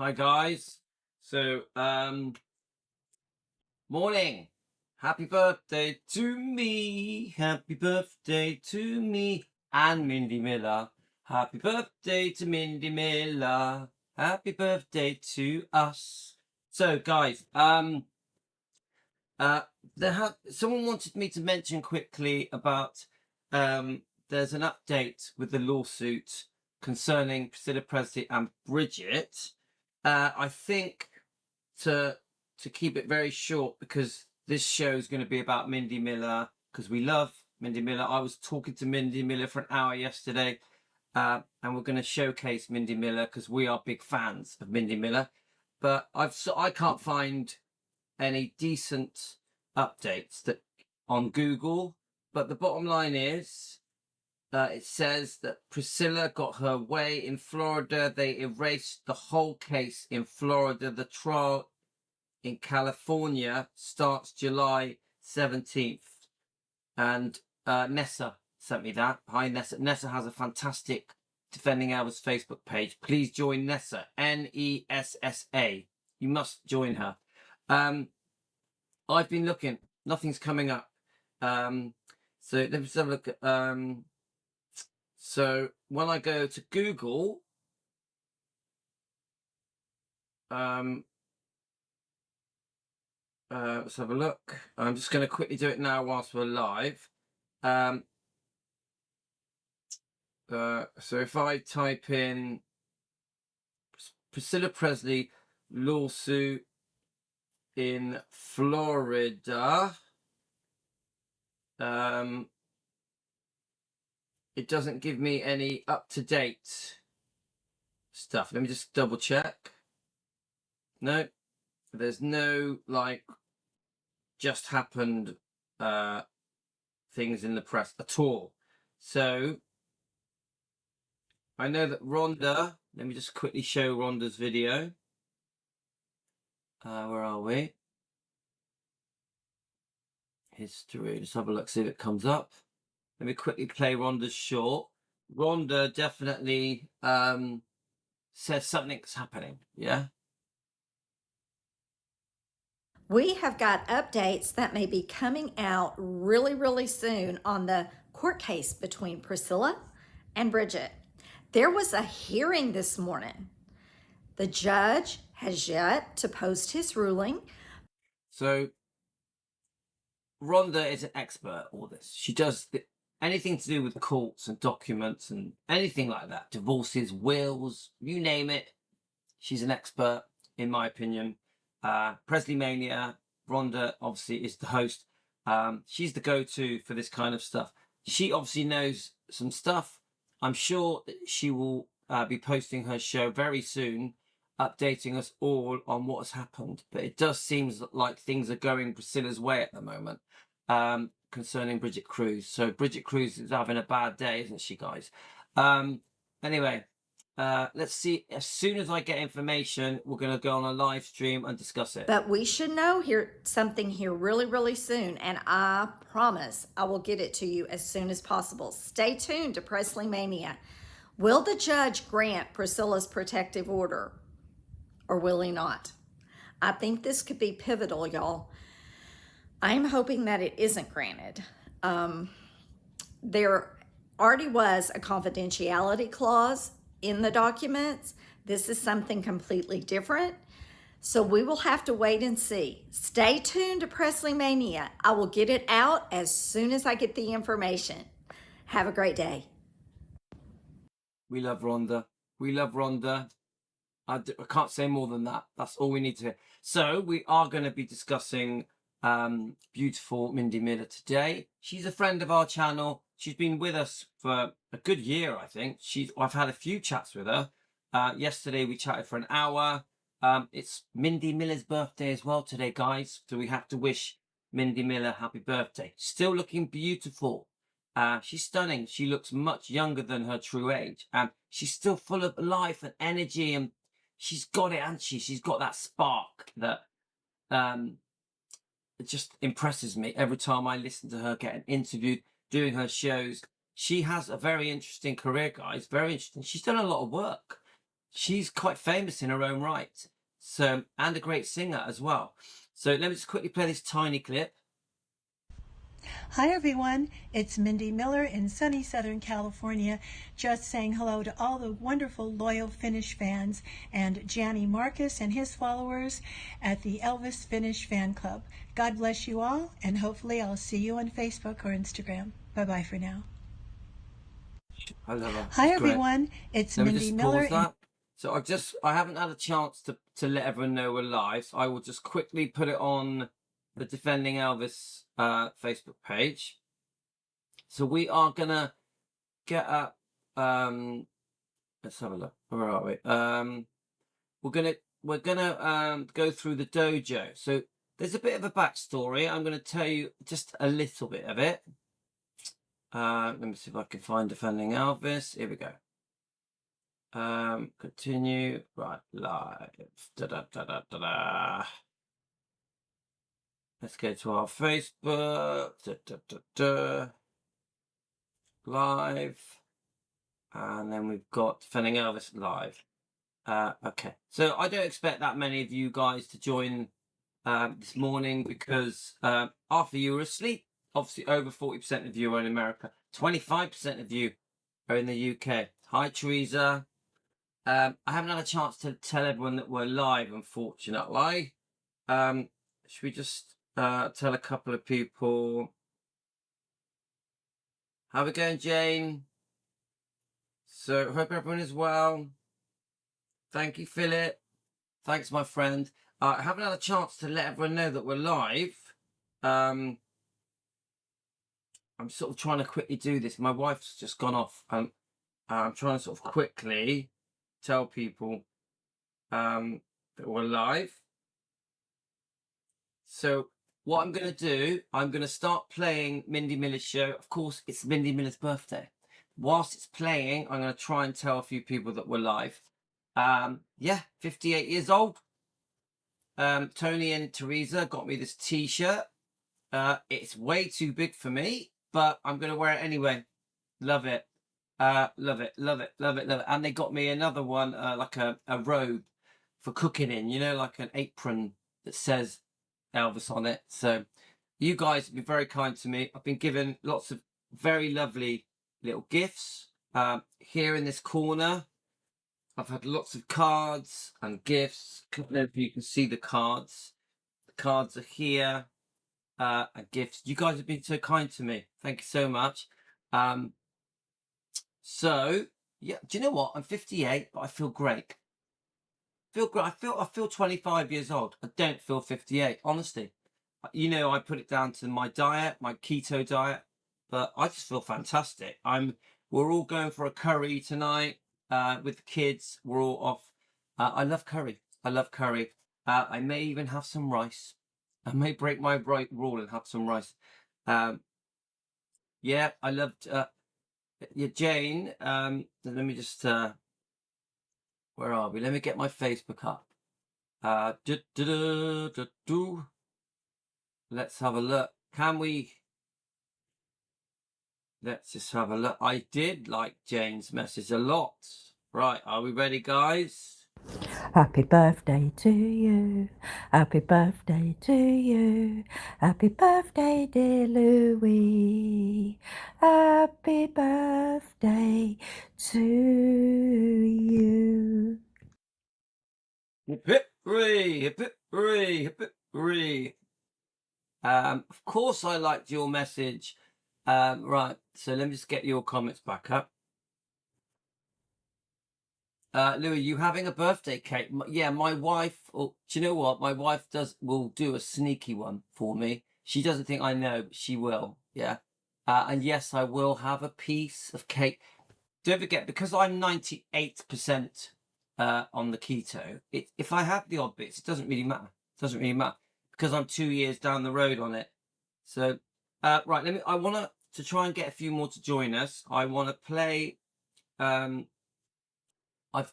Hi guys. So morning. Happy birthday to me. Happy birthday to me and Mindy Miller. Happy birthday to Mindy Miller. Happy birthday to us. So guys, someone wanted me to mention quickly about there's an update with the lawsuit concerning Priscilla Presley and Bridget. I think to keep it very short, because this show is going to be about Mindy Miller, because we love Mindy Miller. I was talking to Mindy Miller for an hour yesterday, and we're going to showcase Mindy Miller because we are big fans of Mindy Miller. But I can't find any decent updates that on Google. But the bottom line is, it says that Priscilla got her way in Florida. They erased the whole case in Florida. The trial in California starts July 17th. And Nessa sent me that. Hi, Nessa. Nessa has a fantastic Defending Elvis Facebook page. Please join Nessa. Nessa. You must join her. I've been looking. Nothing's coming up. So let's have a look at... So when I go to Google, let's have a look. I'm just going to quickly do it now whilst we're live. So if I type in Priscilla Presley lawsuit in Florida, it doesn't give me any up-to-date stuff. Let me just double check. No, there's no like just happened things in the press at all. So I know that Rhonda, let me just quickly show Rhonda's video. Where are we? History. Let's have a look, see if it comes up. Let me quickly play Rhonda's short. Rhonda definitely says something's happening, yeah? We have got updates that may be coming out really soon on the court case between Priscilla and Bridget. There was a hearing this morning. The judge has yet to post his ruling. So Rhonda is an expert at all this. She does anything to do with courts and documents and anything like that. Divorces, wills, you name it. She's an expert, in my opinion. Presley Mania, Rhonda obviously is the host. She's the go-to for this kind of stuff. She obviously knows some stuff. I'm sure she will be posting her show very soon, updating us all on what has happened. But it does seem like things are going Priscilla's way at the moment, concerning Bridget Cruz. So Bridget Cruz is having a bad day, isn't she, guys? Anyway, let's see. As soon as I get information, we're going to go on a live stream and discuss it. But we should know something here really soon, and I promise I will get it to you as soon as possible. Stay tuned to Presley Mania. Will the judge grant Priscilla's protective order, or will he not? I think this could be pivotal, y'all. I'm hoping that it isn't granted. There already was a confidentiality clause in the documents. This is something completely different. So we will have to wait and see. Stay tuned to Presley Mania. I will get it out as soon as I get the information. Have a great day. We love Rhonda. We love Rhonda. I can't say more than that. That's all we need to hear. So we are going to be discussing beautiful Mindy Miller today. She's a friend of our channel. She's been with us for a good year, I think. I've had a few chats with her. Yesterday we chatted for an hour. It's Mindy Miller's birthday as well today, guys. So we have to wish Mindy Miller happy birthday. Still looking beautiful. She's stunning. She looks much younger than her true age. And she's still full of life and energy. And she's got it, hasn't she? She's got that spark that it just impresses me every time I listen to her getting interviewed, doing her shows. She has a very interesting career, guys. Very interesting. She's done a lot of work. she's quite famous in her own right. So, and a great singer as well. So let me just quickly play this tiny clip. Hi everyone, it's Mindy Miller in sunny Southern California, just saying hello to all the wonderful loyal Finnish fans and Gianni Marcus and his followers at the Elvis Finnish Fan Club. God bless you all, and hopefully I'll see you on Facebook or Instagram. Bye-bye for now. I love her. Hi She's great. everyone, it's Let me Mindy just Miller. pause that. So I haven't had a chance to let everyone know we're live. So I will just quickly put it on the Defending Elvis Facebook page. So we are gonna get up. Let's have a look. Where are we? We're gonna go through the dojo. So there's a bit of a backstory. I'm gonna tell you just a little bit of it. Let me see if I can find Defending Elvis. Here we go. Continue. Right, live. Let's go to our Facebook. Live. And then we've got Defending Elvis live. Okay. So I don't expect that many of you guys to join this morning because half of you are asleep. Obviously, over 40% of you are in America. 25% of you are in the UK. Hi, Teresa. I haven't had a chance to tell everyone that we're live, unfortunately. Should we just tell a couple of people? How are we going, Jane? So, hope everyone is well. Thank you, Philip. Thanks, my friend. I haven't had a chance to let everyone know that we're live. I'm sort of trying to quickly do this. My wife's just gone off. I'm trying to sort of quickly tell people that we're live. So what I'm going to do, I'm going to start playing Mindy Miller's show. Of course, it's Mindy Miller's birthday. Whilst it's playing, I'm going to try and tell a few people that we're live. Yeah, 58 years old. Tony and Teresa got me this t-shirt. It's way too big for me, but I'm going to wear it anyway. Love it. Love it, love it, love it, love it. And they got me another one, like a robe for cooking in, you know, like an apron that says Elvis on it. So you guys have been very kind to me. I've been given lots of very lovely little gifts. Here in this corner, I've had lots of cards and gifts. I don't know if you can see the cards. The cards are here, and gifts. You guys have been so kind to me. Thank you so much. So yeah, do you know what? I'm 58, but I feel great. Feel great. I feel 25 years old. I don't feel 58, honestly. You know, I put it down to my diet, my keto diet, but I just feel fantastic. We're all going for a curry tonight with the kids. We're all off. I love curry. I love curry. I may even have some rice. I may break my rule and have some rice. Yeah, I loved. Yeah, Jane. Let me just. Where are we? Let me get my Facebook up. Let's have a look. Can we? Let's just have a look. I did like Jane's message a lot. Right, are we ready, guys? Happy birthday to you. Happy birthday to you. Happy birthday, dear Louie. Happy birthday to you. Hip hip hooray, hip hip hooray, hip hip hooray. Of course I liked your message. Right, so let me just get your comments back up. Louis, you having a birthday cake? Yeah, my wife. Oh, do you know what? My wife will do a sneaky one for me. She doesn't think I know, but she will. Yeah. And yes, I will have a piece of cake. Don't forget, because I'm 98% on the keto. If I have the odd bits, it doesn't really matter. It doesn't really matter because I'm 2 years down the road on it. So, right. I want to try and get a few more to join us. I want to play. I've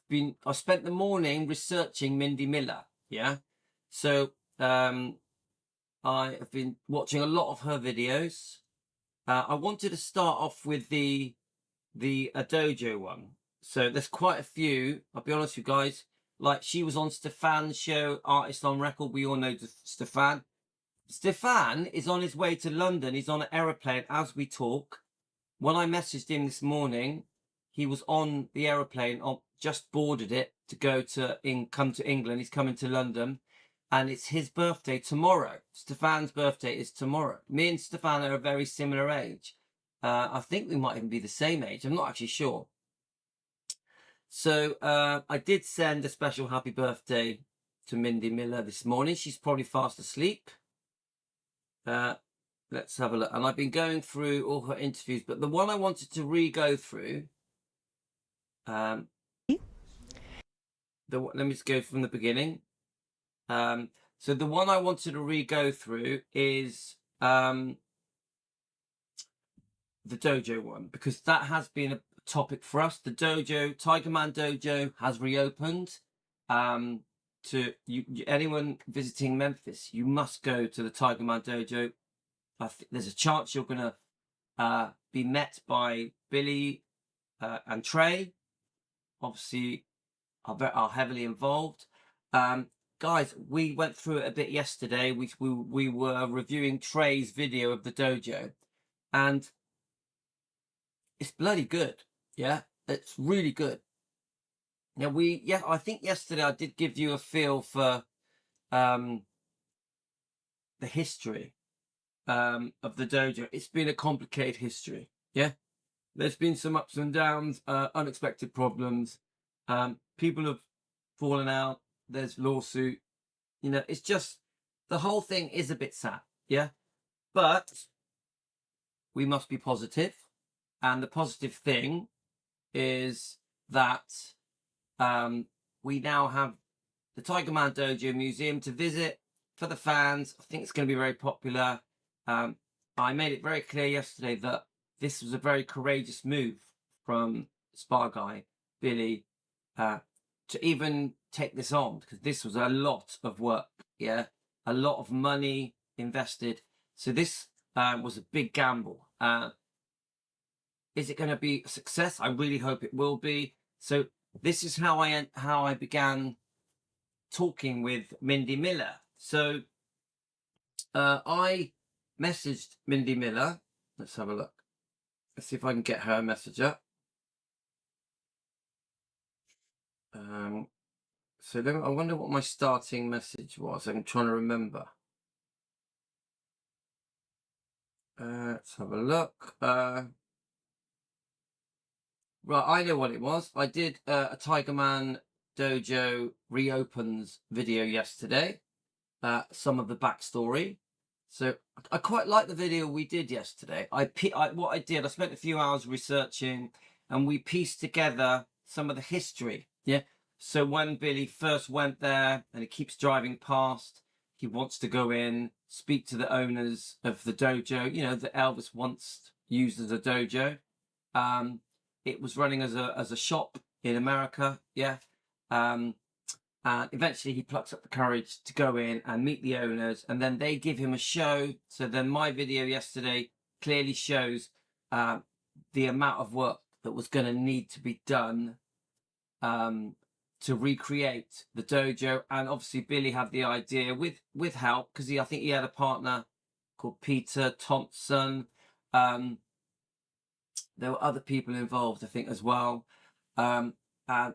spent the morning researching Mindy Miller. Yeah. So I have been watching a lot of her videos. I wanted to start off with the Dojo one. So there's quite a few. I'll be honest with you guys. Like, she was on Stefan's show, Artist on Record. We all know Stefan. Stefan is on his way to London. He's on an aeroplane as we talk. When I messaged him this morning, he was on the aeroplane, just boarded it to go to come to England. He's coming to London, and it's his birthday tomorrow. Stefan's birthday is tomorrow. Me and Stefan are a very similar age. I think we might even be the same age. I'm not actually sure. So I did send a special happy birthday to Mimndi Miller this morning. She's probably fast asleep. Let's have a look. And I've been going through all her interviews, but the one I wanted to re-go through, let me just go from the beginning. So the one I wanted to re-go through is the Dojo one, because that has been a topic for us. The Dojo, Tigerman Dojo has reopened. To anyone visiting Memphis, you must go to the Tigerman Dojo. I think there's a chance you're going to be met by Billy and Trey. Obviously, are heavily involved. Guys, we went through it a bit yesterday. We were reviewing Trey's video of the dojo, and it's bloody good. Yeah, it's really good. Now I think yesterday I did give you a feel for the history of the dojo. It's been a complicated history. Yeah, there's been some ups and downs, unexpected problems. People have fallen out. There's lawsuit. You know, it's just, the whole thing is a bit sad. Yeah, but we must be positive, and the positive thing is that we now have the Tigerman Dojo Museum to visit for the fans. I think it's going to be very popular. I made it very clear yesterday that this was a very courageous move from Spar Guy, Billy, to even take this on, because this was a lot of work, yeah, a lot of money invested. So this was a big gamble. Is it going to be a success? I really hope it will be. So this is how I began talking with Mimndi Miller. So I messaged Mimndi Miller. Let's have a look. Let's see if I can get her message up. So I wonder what my starting message was. I'm trying to remember. Let's have a look. Right, I know what it was. I did a Tigerman Dojo reopens video yesterday. Some of the backstory. So I quite like the video we did yesterday. I spent a few hours researching, and we pieced together some of the history. Yeah. So when Billy first went there, and he keeps driving past, he wants to go in, speak to the owners of the dojo, you know, that Elvis once used as a dojo. It was running as a shop in America. Yeah. And eventually he plucks up the courage to go in and meet the owners, and then they give him a show. So then my video yesterday clearly shows the amount of work that was going to need to be done to recreate the dojo. And obviously Billy had the idea with help, because I think he had a partner called Peter Thompson. There were other people involved, I think, as well. And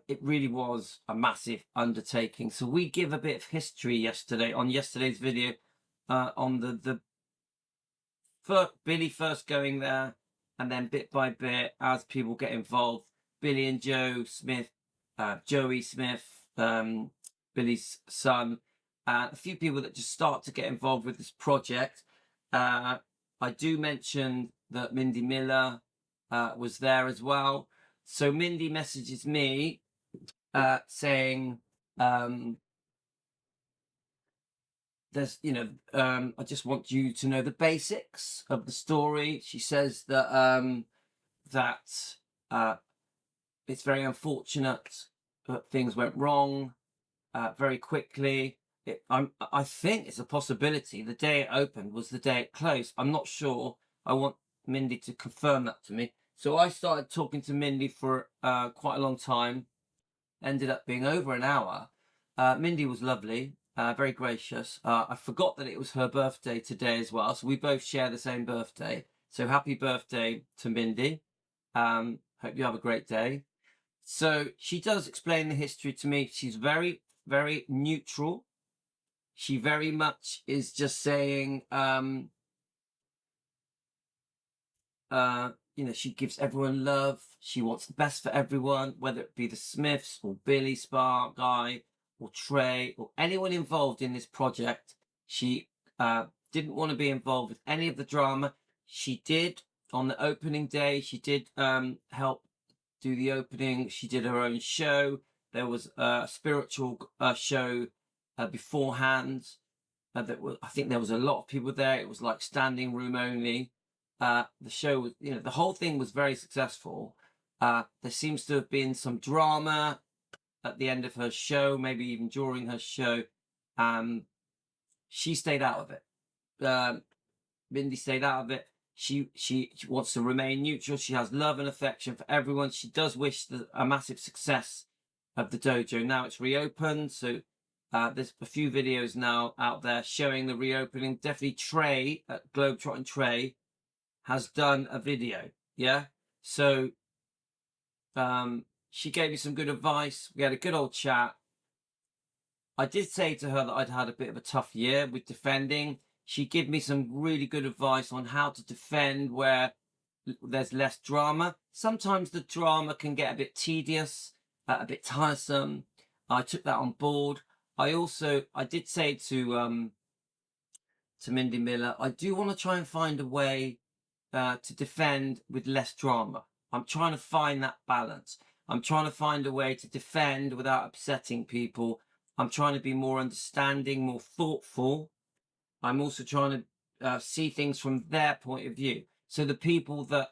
it really was a massive undertaking. So we give a bit of history yesterday on yesterday's video on the Billy first going there, and then bit by bit as people get involved, Billy and Joey Smith, Billy's son, a few people that just start to get involved with this project. I do mention that Mimndi Miller was there as well. So Mimndi messages me saying, there's, I just want you to know the basics of the story. She says that it's very unfortunate that things went wrong very quickly. I think it's a possibility the day it opened was the day it closed. I'm not sure. I want Mimndi to confirm that to me. So I started talking to Mindy for quite a long time. Ended up being over an hour. Mindy was lovely, very gracious. I forgot that it was her birthday today as well. So we both share the same birthday. So happy birthday to Mindy. Hope you have a great day. So she does explain the history to me. She's very, very neutral. She very much is just saying, you know, she gives everyone love. She wants the best for everyone, whether it be the Smiths or Billy Spark guy or Trey or anyone involved in this project. She didn't want to be involved with any of the drama. She did on the opening day. She did help do the opening. She did her own show. There was a spiritual show beforehand. I think there was a lot of people there. It was like standing room only. The show was, you know, the whole thing was very successful. There seems to have been some drama at the end of her show, maybe even during her show. She stayed out of it. Mindy stayed out of it. She wants to remain neutral. She has love and affection for everyone. She does wish a massive success of the dojo. Now it's reopened, so there's a few videos now out there showing the reopening. Definitely Trey at Globetrotting Trey has done a video. Yeah, so she gave me some good advice. We had a good old chat. I did say to her that I'd had a bit of a tough year with defending. She gave me some really good advice on how to defend where there's less drama. Sometimes the drama can get a bit tedious, a bit tiresome. I took that on board. I did say to Mindy Miller, I do want to try and find a way to defend with less drama. I'm trying to find that balance. I'm trying to find a way to defend without upsetting people. I'm trying to be more understanding, more thoughtful. I'm also trying to see things from their point of view. So the people that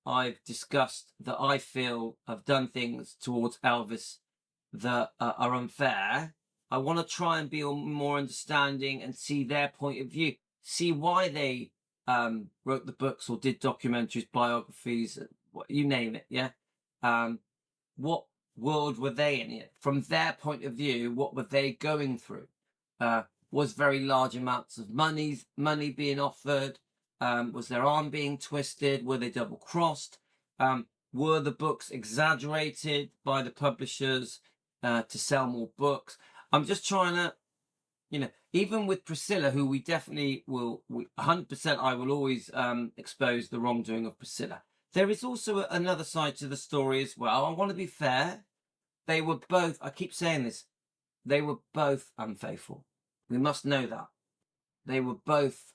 I've discussed that I feel have done things towards Elvis that are unfair, I want to try and be more understanding and see their point of view, see why they wrote the books or did documentaries, biographies, you name it, yeah? What world were they in it? From their point of view, what were they going through? Was very large amounts of money being offered? Was their arm being twisted? Were they double-crossed? Were the books exaggerated by the publishers to sell more books? I'm just trying to, you know, even with Priscilla, who we definitely will, 100% I will always expose the wrongdoing of Priscilla. There is also another side to the story as well. I want to be fair. They were both, I keep saying this, they were both unfaithful. We must know that. They both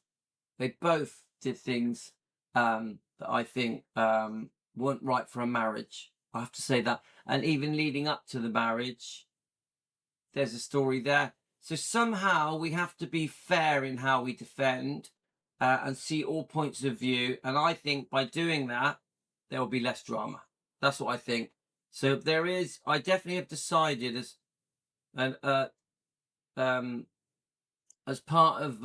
did things that I think weren't right for a marriage. I have to say that. And even leading up to the marriage, there's a story there. So somehow we have to be fair in how we defend and see all points of view. And I think by doing that, there will be less drama. That's what I think. So I definitely have decided as part of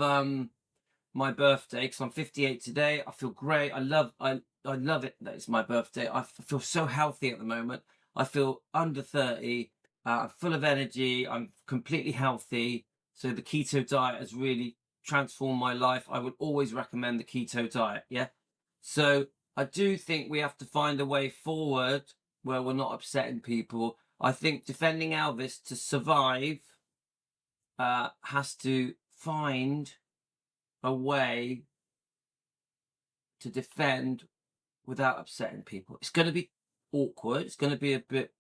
my birthday, because I'm 58 today. I feel great. I love it that it's my birthday. I feel so healthy at the moment. I feel under 30. I'm full of energy. I'm completely healthy. So the keto diet has really transformed my life. I would always recommend the keto diet. Yeah. So I do think we have to find a way forward where we're not upsetting people. I think defending Elvis to survive has to find a way to defend without upsetting people. It's going to be awkward. It's going to be a bit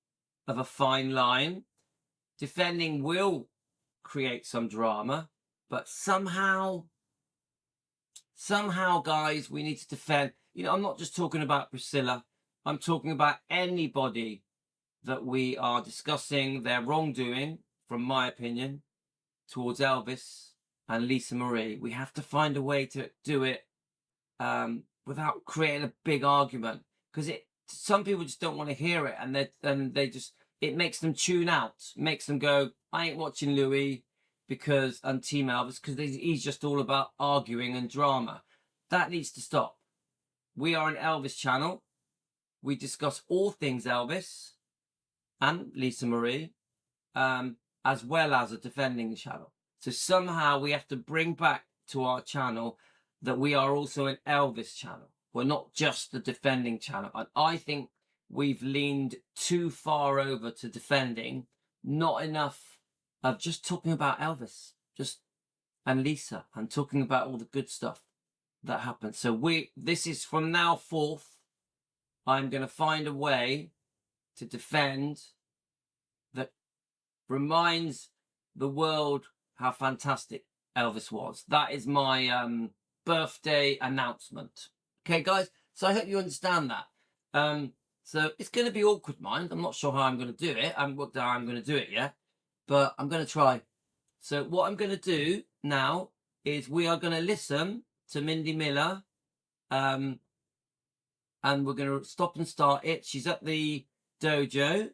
of a fine line. Defending will create some drama, but somehow, guys, we need to defend. You know, I'm not just talking about Priscilla. I'm talking about anybody that we are discussing their wrongdoing, from my opinion, towards Elvis and Lisa Marie. We have to find a way to do it without creating a big argument, because some people just don't want to hear it, and it makes them tune out, makes them go, I ain't watching Louis and Team Elvis because he's just all about arguing and drama. That needs to stop. we are an Elvis channel. We discuss all things Elvis and Lisa Marie, as well as a defending channel. So somehow we have to bring back to our channel that we are also an Elvis channel. We're not just the defending channel. And I think we've leaned too far over to defending, not enough of just talking about Elvis, and Lisa, and talking about all the good stuff that happened. So this is from now forth, I'm going to find a way to defend that reminds the world how fantastic Elvis was. That is my birthday announcement. Okay, guys? So I hope you understand that. So it's going to be awkward, mind. I'm not sure how I'm going to do it. I haven't worked out how I'm going to do it yet, but I'm going to try. So what I'm going to do now is we are going to listen to Mindy Miller, and we're going to stop and start it. She's at the dojo.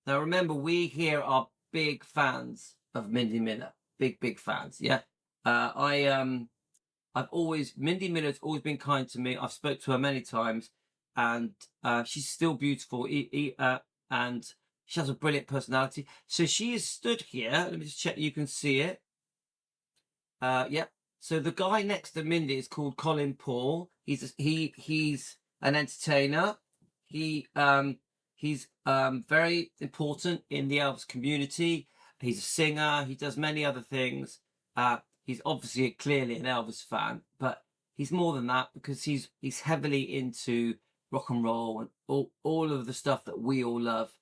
Now, remember, we here are big fans of Mindy Miller. Big fans, yeah? Mindy Miller's always been kind to me. I've spoke to her many times, and she's still beautiful, and she has a brilliant personality. So she is stood here. Let me just check you can see it. Yep. So the guy next to Mindy is called Colin Paul. He's an entertainer. He's very important in the Elvis community. He's a singer. He does many other things. He's obviously clearly an Elvis fan, but he's more than that because he's heavily into rock and roll and all of the stuff that we all love.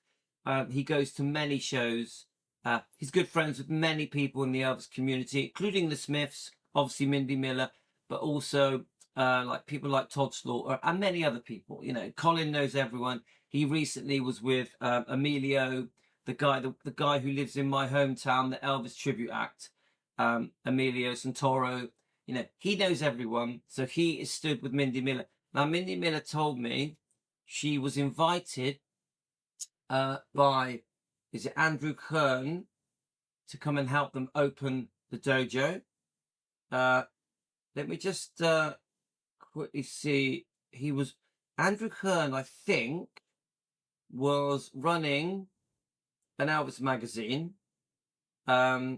He goes to many shows. He's good friends with many people in the Elvis community, including the Smiths, obviously Mindy Miller, but also like people like Todd Slaughter and many other people. You know, Colin knows everyone. He recently was with Emilio, the guy who lives in my hometown, the Elvis Tribute Act, Emilio Santoro. You know, he knows everyone. So he is stood with Mindy Miller. Now, Mindy Miller told me she was invited by, is it Andrew Kern, to come and help them open the dojo. Let me just quickly see. Andrew Kern, I think, was running an Elvis magazine, a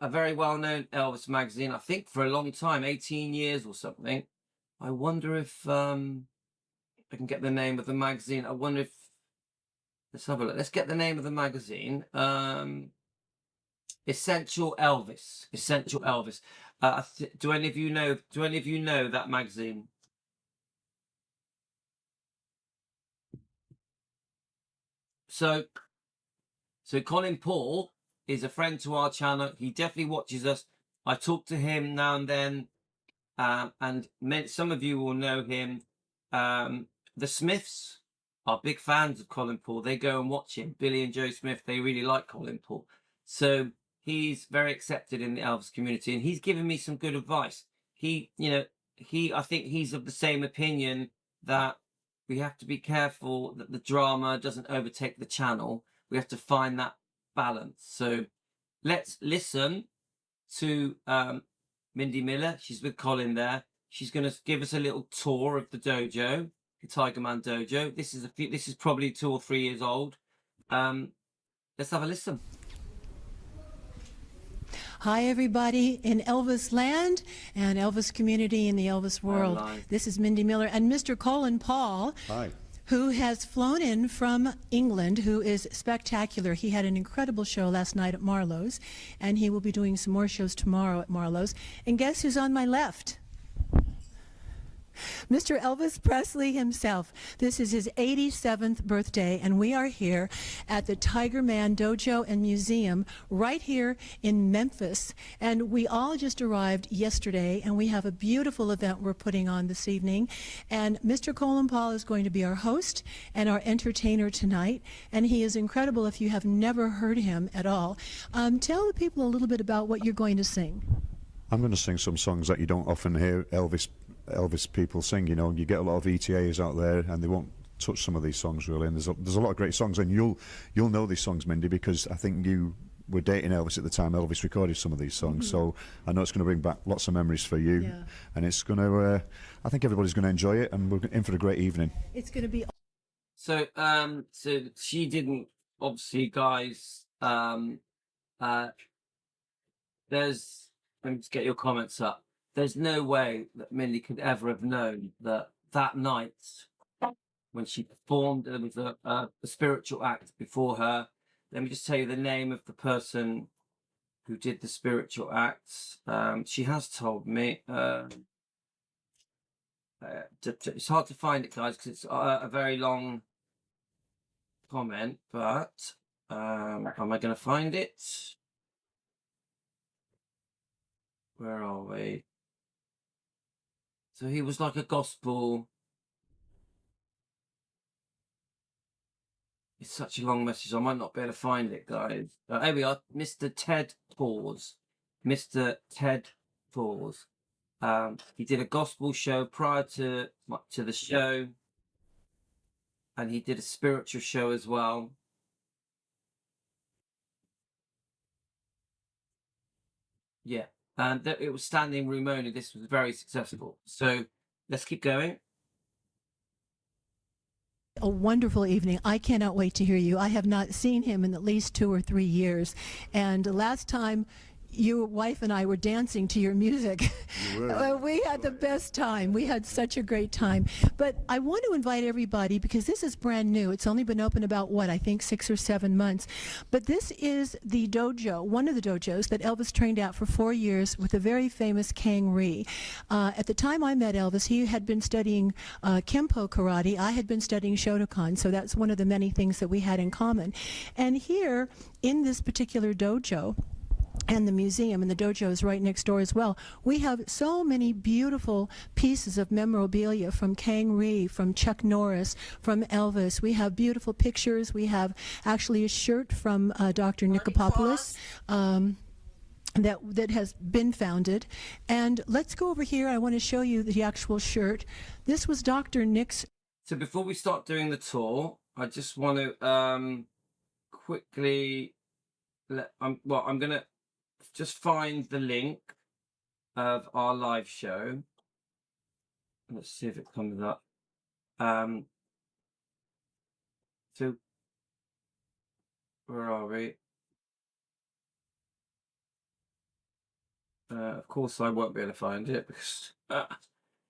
very well-known Elvis magazine, I think for a long time, 18 years or something. I wonder if I can get the name of the magazine. I wonder if, let's have a look. Let's get the name of the magazine. Essential Elvis. Essential Elvis. Do any of you know that magazine? So Colin Paul is a friend to our channel. He definitely watches us. I talk to him now and then, and some of you will know him. The Smiths are big fans of Colin Paul. They go and watch him. Billy and Joe Smith, they really like Colin Paul. So he's very accepted in the Elvis community, and he's given me some good advice. I think he's of the same opinion that we have to be careful that the drama doesn't overtake the channel. We have to find that balance. So let's listen to Mindy Miller. She's with Colin there. She's going to give us a little tour of the dojo, the Tigerman dojo. This is probably 2 or 3 years old. Let's have a listen. Hi, everybody in Elvis land and Elvis community in the Elvis world. This is Mindy Miller and Mr. Colin Paul. Hi. Who has flown in from England, who is spectacular. He had an incredible show last night at Marlowe's, and he will be doing some more shows tomorrow at Marlowe's. And guess who's on my left? Mr. Elvis Presley himself. This is his 87th birthday, and we are here at the Tigerman Dojo and Museum right here in Memphis. And we all just arrived yesterday, and we have a beautiful event we're putting on this evening. And Mr. Colin Paul is going to be our host and our entertainer tonight, and he is incredible if you have never heard him at all. Tell the people a little bit about what you're going to sing. I'm going to sing some songs that you don't often hear Elvis people sing. You know, you get a lot of ETAs out there, and they won't touch some of these songs really. And there's a lot of great songs, and you'll know these songs, Mindy, because I think you were dating Elvis at the time. Elvis recorded some of these songs, so I know it's going to bring back lots of memories for you. Yeah. And it's going to, I think everybody's going to enjoy it, and we're in for a great evening. It's going to be. So, so she didn't, obviously, guys, there's, let me just get your comments up. There's no way that Mindy could ever have known that that night when she performed, there was a spiritual act before her. Let me just tell you the name of the person who did the spiritual acts. She has told me. It's hard to find it, guys, because it's a very long comment, but am I going to find it? Where are we? So he was like a gospel. It's such a long message. I might not be able to find it, guys. Here we are. Mr. Ted Pause. Mr. Ted Pause. He did a gospel show prior to the show. And he did a spiritual show as well. Yeah. And it was standing room only. This was very successful. So let's keep going. A wonderful evening. I cannot wait to hear you. I have not seen him in at least 2 or 3 years. And last time your wife and I were dancing to your music. We had the best time. We had such a great time. But I want to invite everybody, because this is brand new. It's only been open about, what, I think 6 or 7 months. But this is the dojo, one of the dojos that Elvis trained at for 4 years with the very famous Kang Ree. At the time I met Elvis, he had been studying Kempo karate. I had been studying Shotokan, so that's one of the many things that we had in common. And here, in this particular dojo, and the museum, and the dojo is right next door as well, we have so many beautiful pieces of memorabilia from Kang Ree, from Chuck Norris, from Elvis. We have beautiful pictures. We have actually a shirt from Dr. Nikopopoulos that has been founded. And let's go over here. I want to show you the actual shirt. This was Dr. Nick's. So before we start doing the tour, I just want to quickly I'm going to just find the link of our live show. Let's see if it comes up. So where are we? Of course I won't be able to find it because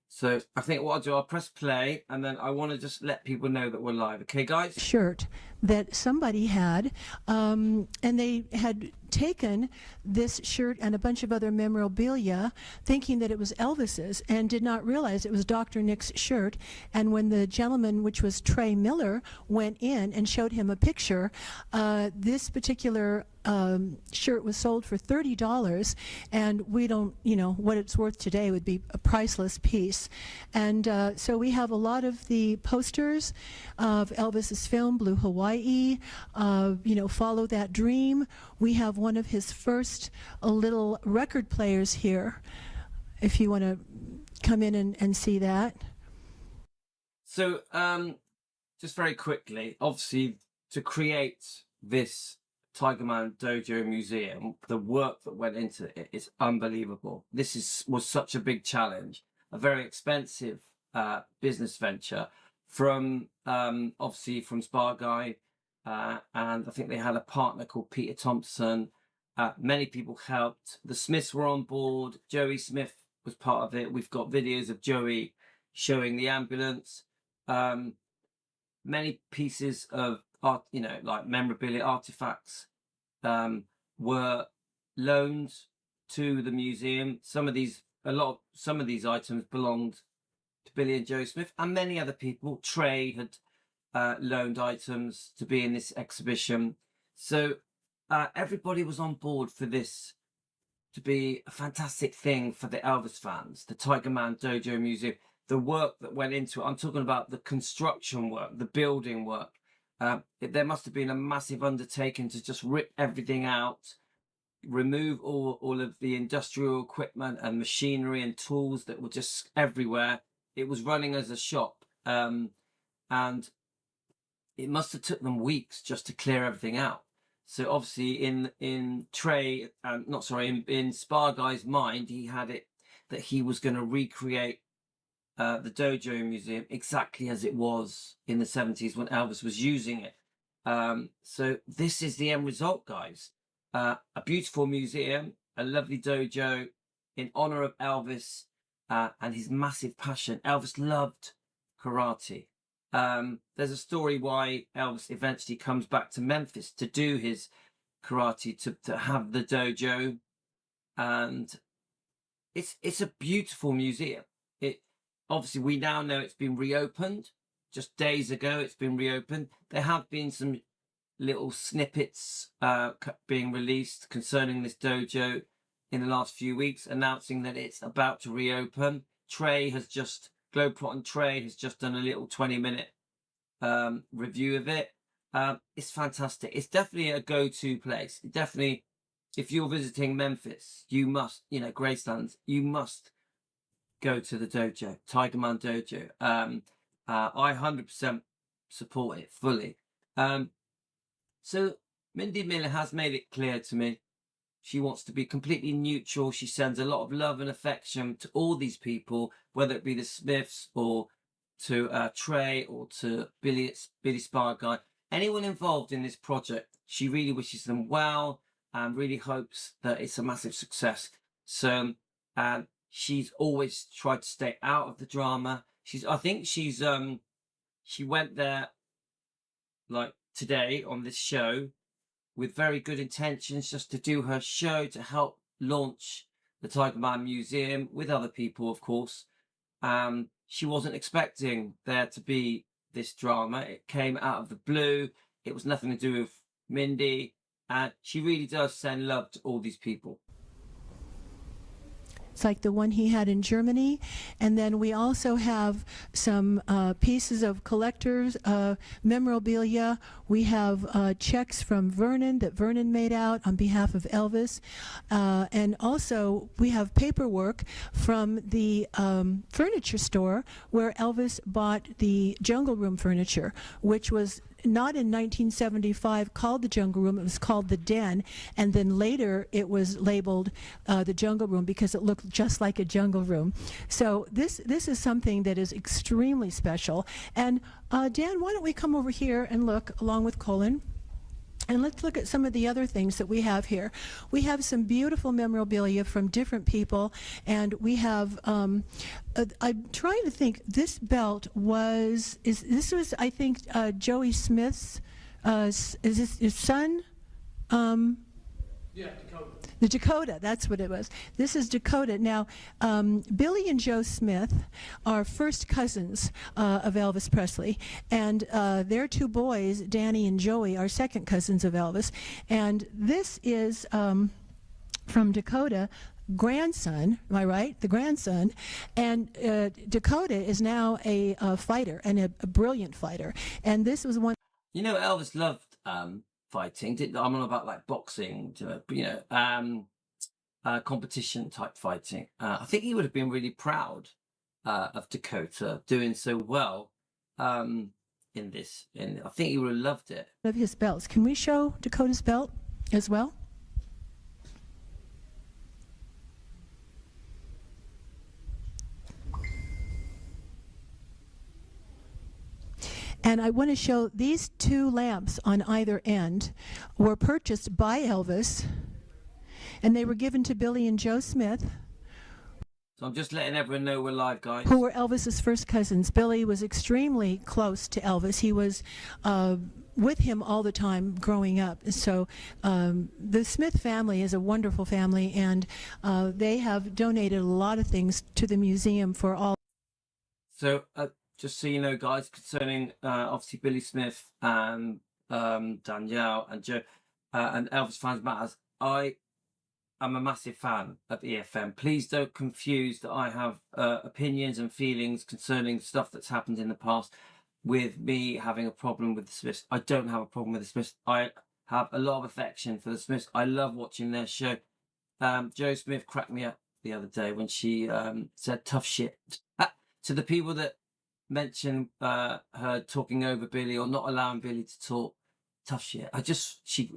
so I think what I'll do, I'll press play, and then I want to just let people know that we're live. Okay, guys? Shirt that somebody had, and they had taken this shirt and a bunch of other memorabilia thinking that it was Elvis's, and did not realize it was Dr. Nick's shirt. And when the gentleman, which was Trey Miller, went in and showed him a picture, this particular shirt was sold for $30, and we don't, what it's worth today would be a priceless piece. And so we have a lot of the posters of Elvis's film, Blue Hawaii, Follow That Dream. We have one of his first little record players here, if you want to come in and see that. So just very quickly, obviously, to create this Tigerman Dojo Museum, the work that went into it is unbelievable. This was such a big challenge, a very expensive business venture from obviously from Spar Guy, and I think they had a partner called Peter Thompson. Many people helped. The Smiths were on board. Joey Smith was part of it. We've got videos of Joey showing the ambulance. Many pieces of art, like memorabilia, artifacts, were loaned to the museum. Some of these items belonged to Billy and Joe Smith, and many other people. Trey had loaned items to be in this exhibition. So everybody was on board for this to be a fantastic thing for the Elvis fans, the Tigerman Dojo Museum. The work that went into it, I'm talking about the construction work, the building work. There must have been a massive undertaking to just rip everything out, remove all of the industrial equipment and machinery and tools that were just everywhere. It was running as a shop, and it must have took them weeks just to clear everything out. So obviously in Trey, not sorry, in Spa Guy's mind, he had it that he was going to recreate the Dojo Museum exactly as it was in the 70s when Elvis was using it. So this is the end result, guys. A beautiful museum, a lovely dojo in honor of Elvis and his massive passion. Elvis loved karate. There's a story why Elvis eventually comes back to Memphis to do his karate, to have the dojo, and it's a beautiful museum. It obviously, we now know it's been reopened. Just days ago, it's been reopened. There have been some little snippets being released concerning this dojo in the last few weeks, announcing that it's about to reopen. Globetrotting Trey has just done a little 20-minute review of it. It's fantastic. It's definitely a go-to place. Definitely, if you're visiting Memphis, you must, Graceland, you must go to the dojo, Tigerman Dojo. I 100% support it fully. So Mindy Miller has made it clear to me she wants to be completely neutral. She sends a lot of love and affection to all these people, whether it be the Smiths or to Trey or to Billy Spa Guy. Anyone involved in this project, she really wishes them well and really hopes that it's a massive success. So she's always tried to stay out of the drama. She went there like today on this show with very good intentions, just to do her show to help launch the Tigerman Museum with other people, of course. She wasn't expecting there to be this drama. It came out of the blue. It was nothing to do with Mindy. And she really does send love to all these people. It's like the one he had in Germany. And then we also have some pieces of collectors memorabilia. We have checks from Vernon that Vernon made out on behalf of Elvis. And also we have paperwork from the furniture store where Elvis bought the Jungle Room furniture, which was not in 1975 called the Jungle Room. It was called the Den, and then later it was labeled the Jungle Room because it looked just like a jungle room. So this is something that is extremely special. And Dan, why don't we come over here and look along with Colin? And let's look at some of the other things that we have here. We have some beautiful memorabilia from different people, and we have, I'm trying to think, this belt was I think, Joey Smith's, is this his son? Yeah, Dakota. The Dakota, that's what it was. This is Dakota. Now, Billy and Joe Smith are first cousins of Elvis Presley, and their two boys, Danny and Joey, are second cousins of Elvis. And this is from Dakota, grandson, am I right? The grandson. And Dakota is now a fighter, and a brilliant fighter. And this was one. Elvis loved fighting. I'm on about like boxing, competition type fighting. I think he would have been really proud of Dakota doing so well in this. And I think he would have loved it. Of his belts. Can we show Dakota's belt as well? And I want to show these two lamps on either end were purchased by Elvis, and they were given to Billy and Joe Smith. So I'm just letting everyone know we're live, guys. Who were Elvis's first cousins. Billy was extremely close to Elvis. He was with him all the time growing up. So the Smith family is a wonderful family, and they have donated a lot of things to the museum for all. So just so you know, guys, concerning obviously Billy Smith and Danielle and Joe and Elvis Fans Matters, I am a massive fan of EFM. Please don't confuse that I have opinions and feelings concerning stuff that's happened in the past with me having a problem with the Smiths. I don't have a problem with the Smiths. I have a lot of affection for the Smiths. I love watching their show. Joe Smith cracked me up the other day when she said tough shit to the people that mention her talking over Billy or not allowing Billy to talk. tough shit.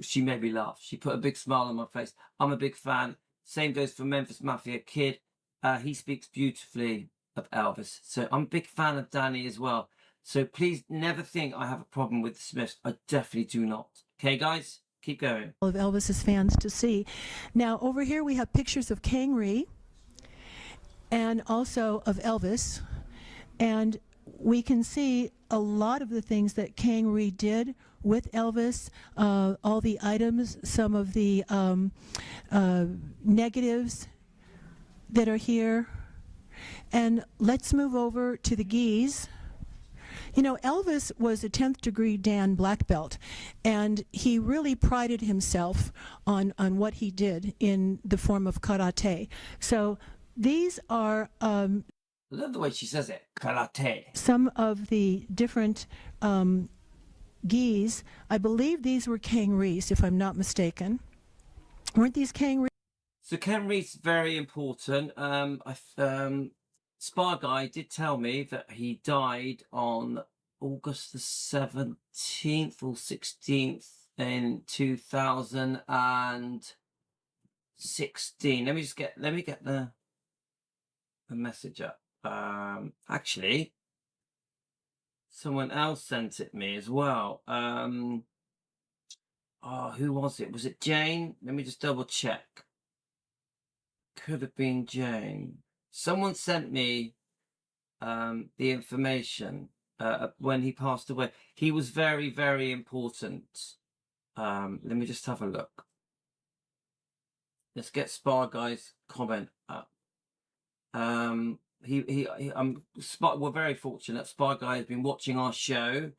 She made me laugh. She put a big smile on my face. I'm a big fan. Same goes for Memphis Mafia Kid. He speaks beautifully of Elvis. So I'm a big fan of Danny as well. So please never think I have a problem with the Smiths. I definitely do not. Okay, guys, keep going. Of Elvis's fans to see. Now, over here we have pictures of Kang Ree and also of Elvis. And we can see a lot of the things that Kang Ree did with Elvis, all the items, some of the negatives that are here. And let's move over to the gis. You know, Elvis was a 10th degree Dan black belt, and he really prided himself on what he did in the form of karate. So these are I love the way she says it, karate. some of the different gis. I believe these were Kang Rees, if I'm not mistaken. Weren't these Kang Rees? So Ken Reed's very important. Spy Guy did tell me that he died on August the 17th or 16th in 2016. Let me get the message up. Actually, someone else sent it me as well. Who was it? Was it Jane? Let me just double check. Could have been Jane. Someone sent me the information when he passed away. He was very, very important. Let me just have a look. Let's get Spy Guy's comment up. We're very fortunate. Spy Guy has been watching our show.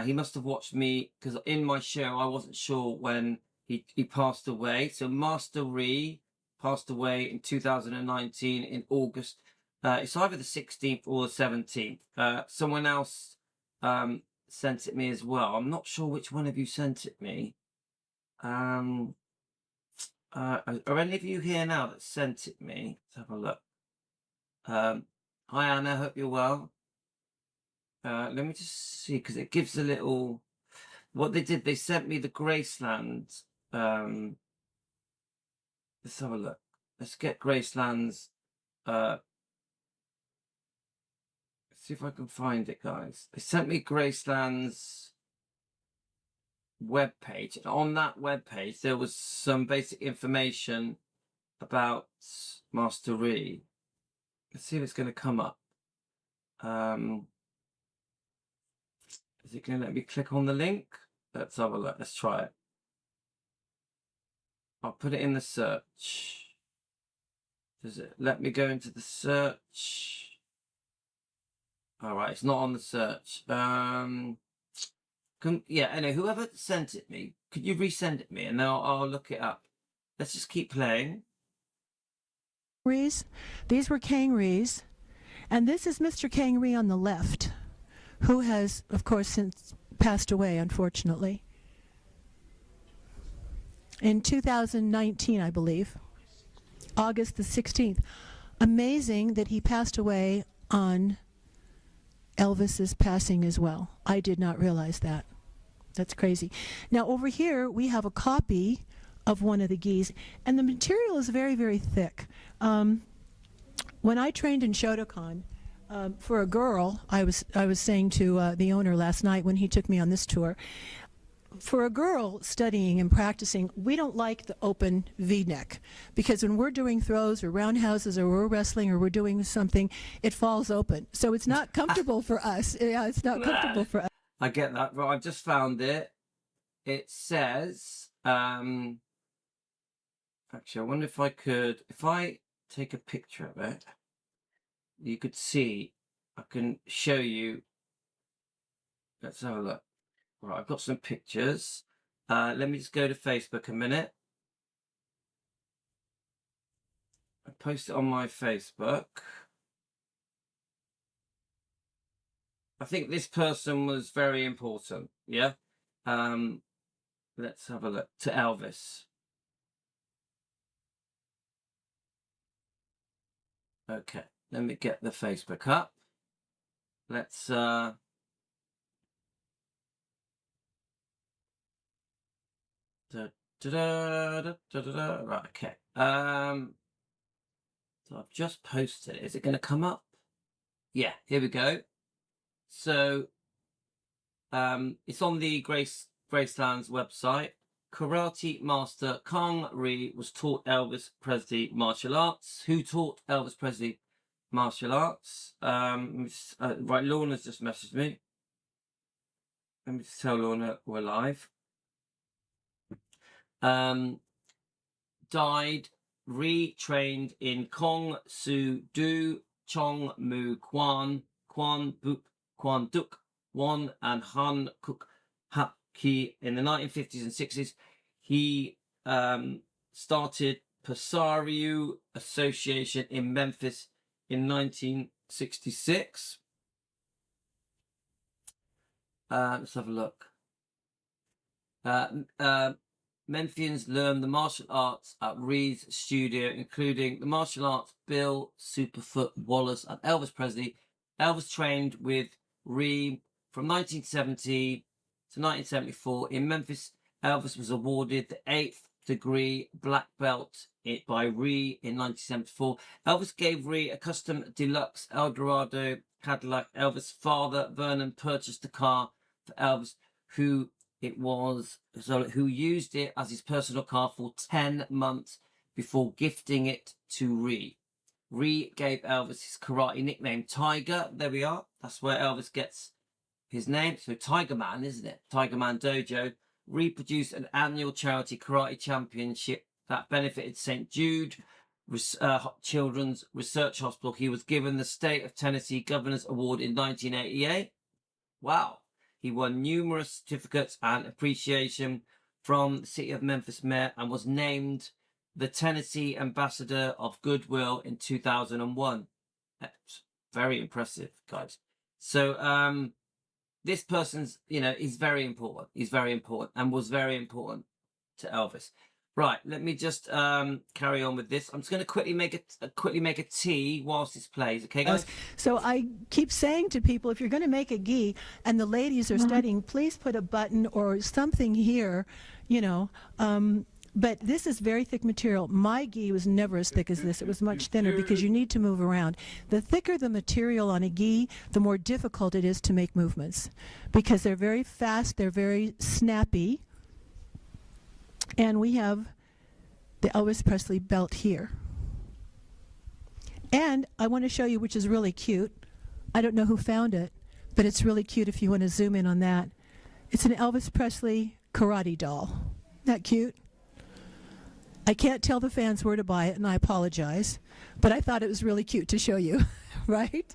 He must have watched me because in my show I wasn't sure when he passed away. So Master Ree passed away in 2019 in August. It's either the 16th or the 17th. Someone else sent it me as well. I'm not sure which one of you sent it me. Are any of you here now that sent it me? Let's have a look. Hi Anna, hope you're well. Let me just see, because it gives a little... What they did, they sent me the Graceland. Let's have a look. Let's get Graceland's... Let's see if I can find it, guys. They sent me Graceland's webpage. And on that webpage, there was some basic information about Master Ree. Let's see if it's going to come up. Is it going to let me click on the link? Let's have a look. Let's try it. I'll put it in the search. Does it let me go into the search? All right, it's not on the search. Anyway, whoever sent it me, could you resend it me and then I'll look it up. Let's just keep playing. Rees. These were Kang Rees. And this is Mr. Kang Ree on the left, who has, of course, since passed away, unfortunately. In 2019, I believe, August the 16th. Amazing that he passed away on Elvis's passing as well. I did not realize that. That's crazy. Now, over here, we have a copy of one of the gis, and the material is very, very thick. When I trained in Shotokan, for a girl, I was saying to the owner last night when he took me on this tour, for a girl studying and practicing, we don't like the open V-neck, because when we're doing throws or roundhouses or we're wrestling or we're doing something, it falls open. So it's not comfortable for us. Yeah, it's not comfortable for us. I get that. Well, I've just found it. It says, actually, I wonder if I take a picture of it, you could see, I can show you. Let's have a look. Right, I've got some pictures. Let me just go to Facebook a minute. I post it on my Facebook. I think this person was very important, yeah? Let's have a look. To Elvis. Okay, let me get the Facebook up. Let's Right, okay. So I've just posted it. Is it going to come up? Yeah, here we go. So it's on the Graceland's website. Karate master Kong Ree was taught Elvis Presley martial arts. Who taught Elvis Presley martial arts? Right, Lorna's just messaged me. Let me just tell Lorna we're live. Died, retrained in Kong Su Do, Chong Mu Kwan, Kwan Buk, Kwan Duk, Won, and Han Kuk Ha Ki in the 1950s and 60s. He started Pasariu Association in Memphis in 1966. Let's have a look. Memphians learned the martial arts at Reed's studio, including the martial arts Bill, Superfoot, Wallace, and Elvis Presley. Elvis trained with Reed from 1970 to 1974. In Memphis, Elvis was awarded the 8th degree black belt by Reed in 1974. Elvis gave Reed a custom deluxe Eldorado Cadillac. Elvis' father, Vernon, purchased the car for Elvis, who used it as his personal car for 10 months before gifting it to Reed. Reed gave Elvis his karate nickname Tiger. There we are. That's where Elvis gets his name. So Tigerman, isn't it? Tigerman Dojo. Reed produced an annual charity karate championship that benefited St. Jude Children's Research Hospital. He was given the State of Tennessee Governor's Award in 1988. Wow. He won numerous certificates and appreciation from the City of Memphis Mayor and was named the Tennessee Ambassador of Goodwill in 2001. That's very impressive, guys. So this person's, is very important. He's very important and was very important to Elvis. Right, let me just carry on with this. I'm just going to quickly make a tea whilst this plays. Okay, guys? So I keep saying to people, if you're going to make a gi and the ladies are studying, please put a button or something here, but this is very thick material. My gi was never as thick as this. It was much thinner because you need to move around. The thicker the material on a gi, the more difficult it is to make movements because they're very fast, they're very snappy. And we have the Elvis Presley belt here. And I want to show you, which is really cute. I don't know who found it, but it's really cute if you want to zoom in on that. It's an Elvis Presley karate doll. Isn't that cute? I can't tell the fans where to buy it, and I apologize. But I thought it was really cute to show you, right?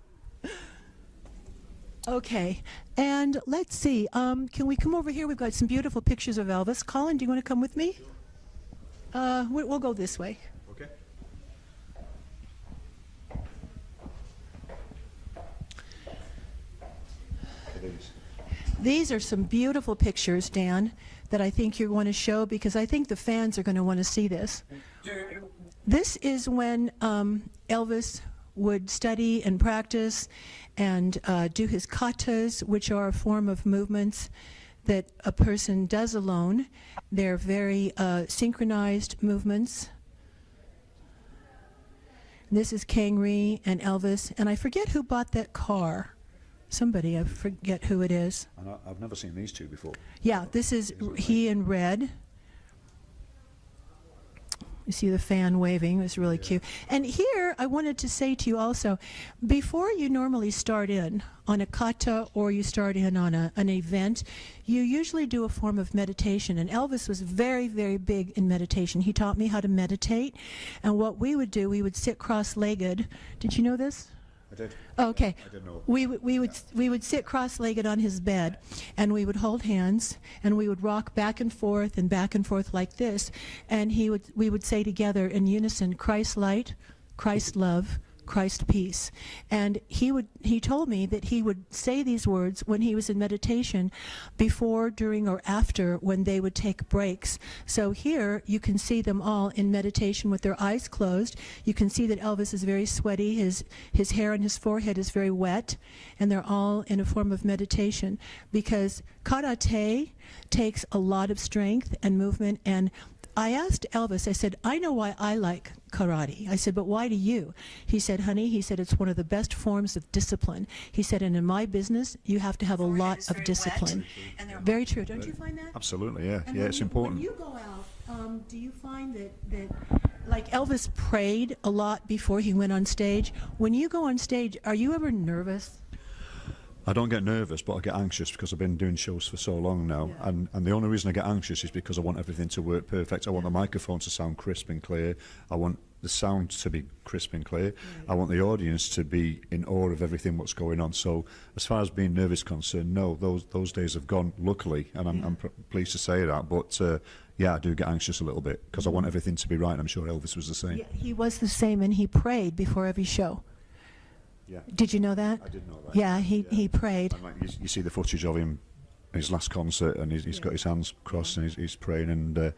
Okay, and let's see. Can we come over here? We've got some beautiful pictures of Elvis. Colin, do you want to come with me? We'll go this way. Okay. These are some beautiful pictures, Dan, that I think you're going to show because I think the fans are going to want to see this. This is when Elvis would study and practice and do his katas, which are a form of movements that a person does alone. They're very synchronized movements. This is Kangri and Elvis, and I forget who bought that car. Somebody, I forget who it is. And I've never seen these two before. Yeah, this is he in red. You see the fan waving. It was really cute. And here, I wanted to say to you also, before you normally start in on a kata or you start in on an event, you usually do a form of meditation. And Elvis was very, very big in meditation. He taught me how to meditate. And what we would do, we would sit cross-legged. Did you know this? I did. Okay. I didn't know. We would sit cross-legged on his bed, and we would hold hands, and we would rock back and forth like this, and we would say together in unison, Christ light, Christ love, Christ peace. And he told me that he would say these words when he was in meditation, before, during, or after, when they would take breaks. So here you can see them all in meditation with their eyes closed. You can see that Elvis is very sweaty. His hair on his forehead is very wet, and they're all in a form of meditation, because karate takes a lot of strength and movement. And I asked Elvis, I said, I know why I like karate. I said, but why do you? He said, honey, he said, it's one of the best forms of discipline. He said, and in my business, you have to have a lot of discipline. Very true. Don't you find that? Absolutely, yeah. And Yeah, it's important. When you go out, do you find that like Elvis prayed a lot before he went on stage? When you go on stage, are you ever nervous? I don't get nervous, but I get anxious because I've been doing shows for so long now. Yeah. And the only reason I get anxious is because I want everything to work perfect. I want the microphone to sound crisp and clear. I want the sound to be crisp and clear. I want the audience to be in awe of everything what's going on. So as far as being nervous concerned, no, those days have gone, luckily, and I'm pleased to say that. But yeah, I do get anxious a little bit because I want everything to be right. I'm sure Elvis was the same. Yeah, he was the same, and he prayed before every show. Yeah. Did you know that? I did know that. Yeah, he prayed. And like you see the footage of him, his last concert, and he's got his hands crossed and he's praying, and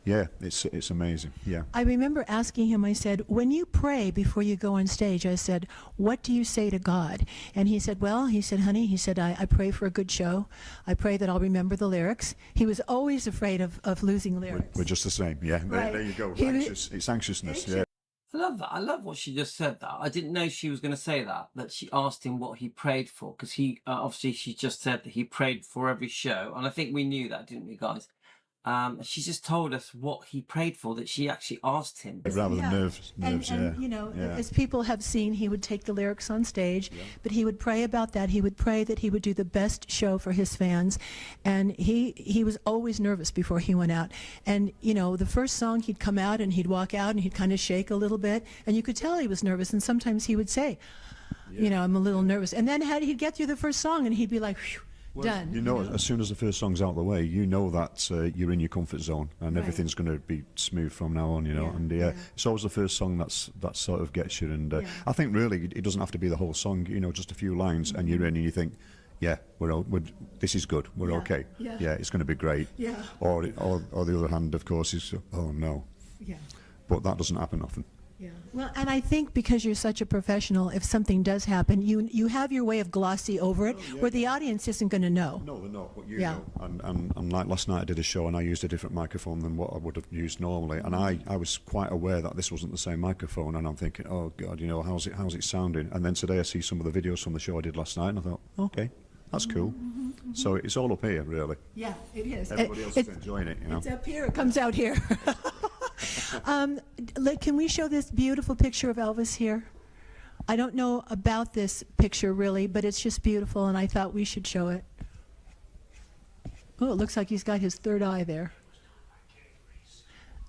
yeah, it's amazing. Yeah. I remember asking him, I said, when you pray before you go on stage, I said, what do you say to God? And he said, well, he said, honey, he said, I pray for a good show. I pray that I'll remember the lyrics. He was always afraid of losing lyrics. We're just the same. Yeah, Right. there you go. It's anxiousness. Yeah. I love that. I love what she just said. That I didn't know she was going to say that. That she asked him what he prayed for, because he obviously she just said that he prayed for every show, and I think we knew that, didn't we, guys? She just told us what he prayed for. That she actually asked him. Rather than nerves, and, yeah. you know, Yeah. as people have seen, he would take the lyrics on stage, but he would pray about that. He would pray that he would do the best show for his fans, and he was always nervous before he went out. And you know, the first song, he'd come out and he'd walk out and he'd kind of shake a little bit, and you could tell he was nervous. And sometimes he would say, you know, I'm a little nervous. And then he'd get through the first song and he'd be like, phew, done. You know, as soon as the first song's out of the way, you know that you're in your comfort zone and Right. everything's going to be smooth from now on, you know. Yeah, And yeah. it's always the first song that sort of gets you. And I think really it doesn't have to be the whole song, you know, just a few lines and you're in and you think, yeah, this is good, we're okay. Yeah. It's going to be great. Yeah. Or the other hand, of course, is, oh no. Yeah. But that doesn't happen often. Yeah. Well, and I think because you're such a professional, if something does happen, you have your way of glossy over it, where the audience isn't going to know. No, they're not, but you Yeah. know. And like last night I did a show and I used a different microphone than what I would have used normally. And I was quite aware that this wasn't the same microphone, and I'm thinking, oh God, you know, how's it sounding? And then today I see some of the videos from the show I did last night and I thought, okay, that's cool. So it's all up here, really. Yeah, it is. Everybody else is enjoying it, you know. It's up here. It comes out here. Can we show this beautiful picture of Elvis here? I don't know about this picture really, but it's just beautiful, and I thought we should show it. Oh, it looks like he's got his third eye there.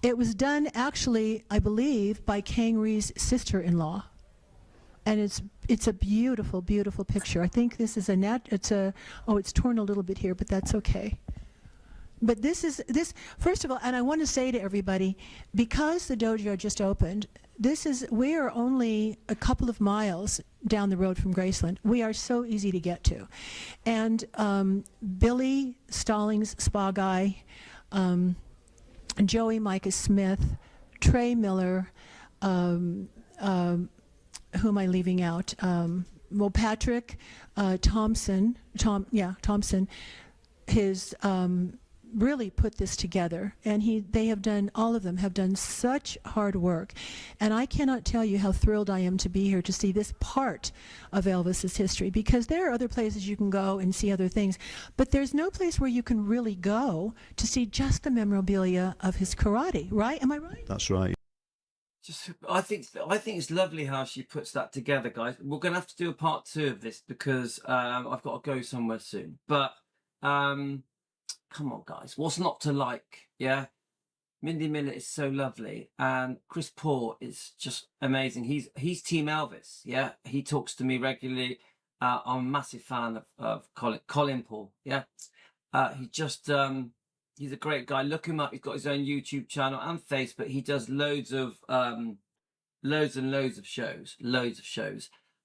It was done, actually, I believe, by Kangri's sister-in-law, and it's a beautiful, beautiful picture. I think this is it's torn a little bit here, but that's okay. But this first of all, and I want to say to everybody, because the dojo just opened, we are only a couple of miles down the road from Graceland. We are so easy to get to. And Billy Stallings, Spa Guy, Joey Micah Smith, Trey Miller, who am I leaving out? Well, Patrick Thompson, his really put this together, and they have done, all of them have done such hard work, and I cannot tell you how thrilled I am to be here to see this part of Elvis's history, because there are other places you can go and see other things, but there's no place where you can really go to see just the memorabilia of his karate, right? Am I right? That's right. I think it's lovely how she puts that together, guys. We're going to have to do a part 2 of this because I've got to go somewhere soon. But come on, guys, what's not to like? Yeah, Mindy Miller is so lovely, and Chris Paul is just amazing. He's Team Elvis. Yeah, he talks to me regularly. I'm a massive fan of Colin Paul. Yeah, he's a great guy. Look him up. He's got his own YouTube channel and Facebook. He does loads of loads and loads of shows,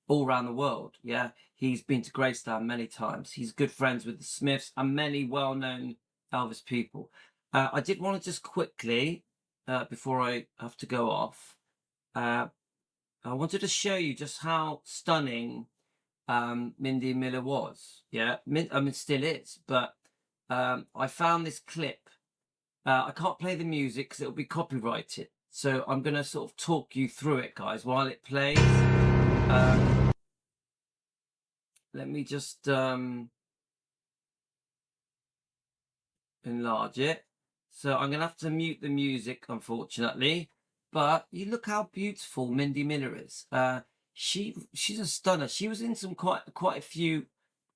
all around the world. Yeah, he's been to Graceland many times. He's good friends with the Smiths and many well-known Elvis people. I did want to just quickly, before I have to go off, I wanted to show you just how stunning Mindy Miller was. Yeah, I mean, still is. But I found this clip. I can't play the music because it'll be copyrighted. So I'm going to sort of talk you through it, guys, while it plays. Let me just enlarge it. So I'm going to have to mute the music, unfortunately. But you look how beautiful Mindy Miller is. She's a stunner. She was in some quite a few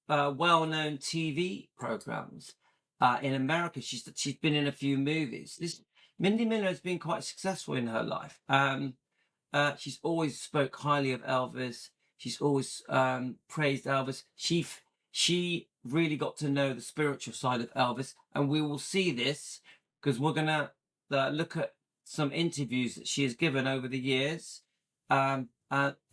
well-known TV programs in America. She's been in a few movies. Mindy Miller has been quite successful in her life. She's always spoke highly of Elvis. She's always praised Elvis. She really got to know the spiritual side of Elvis, and we will see this because we're gonna look at some interviews that she has given over the years.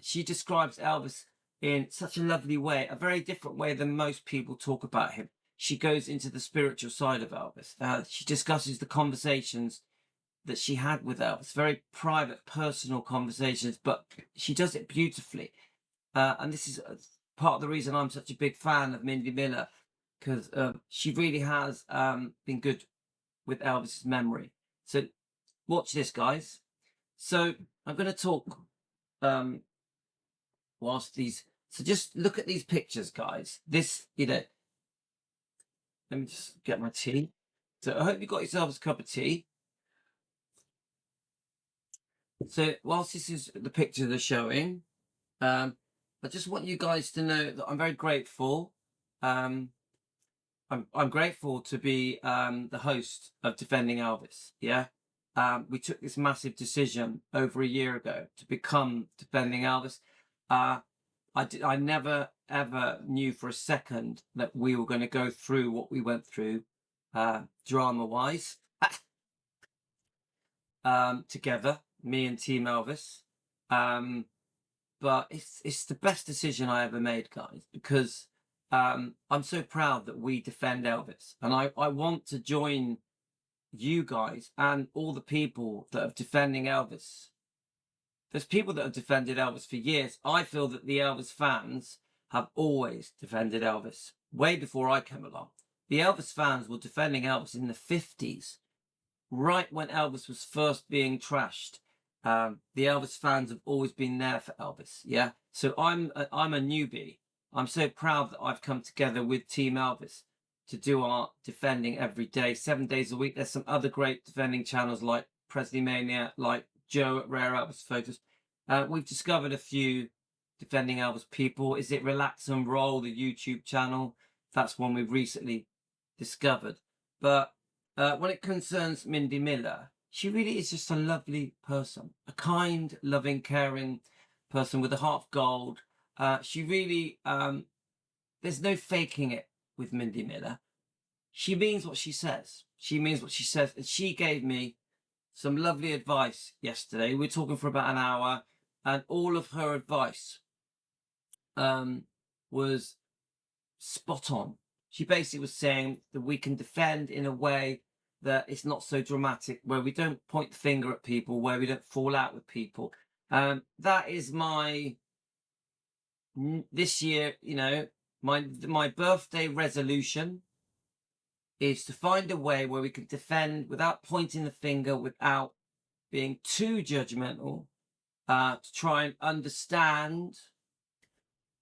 She describes Elvis in such a lovely way, a very different way than most people talk about him. She goes into the spiritual side of Elvis. She discusses the conversations that she had with Elvis, very private, personal conversations, but she does it beautifully. And this is part of the reason I'm such a big fan of Mindy Miller, because she really has been good with Elvis's memory. So watch this, guys. So I'm going to talk whilst these. So just look at these pictures, guys. This, let me just get my tea. So I hope you got yourselves a cup of tea. So whilst this is the picture they're showing, I just want you guys to know that I'm very grateful. I'm grateful to be the host of Defending Elvis. Yeah, we took this massive decision over a year ago to become Defending Elvis. I never ever knew for a second that we were going to go through what we went through, drama-wise, together, me and Team Elvis. But it's the best decision I ever made, guys, because I'm so proud that we defend Elvis, and I want to join you guys and all the people that are defending Elvis. There's people that have defended Elvis for years. I feel that the Elvis fans have always defended Elvis, way before I came along. The Elvis fans were defending Elvis in the 50s, right when Elvis was first being trashed. The Elvis fans have always been there for Elvis. Yeah. So I'm a newbie. I'm so proud that I've come together with Team Elvis to do our defending every day, 7 days a week. There's some other great defending channels like Presley Mania, like Joe at Rare Elvis Photos. We've discovered a few defending Elvis people. Is it Relax and Roll, the YouTube channel? That's one we've recently discovered. But when it concerns Mindy Miller, she really is just a lovely person, a kind, loving, caring person with a heart of gold. She really, there's no faking it with Mindy Miller. She means what she says. She means what she says. And she gave me some lovely advice yesterday. We were talking for about an hour, and all of her advice was spot on. She basically was saying that we can defend in a way that it's not so dramatic, where we don't point the finger at people, where we don't fall out with people. That is this year, my birthday resolution is to find a way where we can defend without pointing the finger, without being too judgmental, to try and understand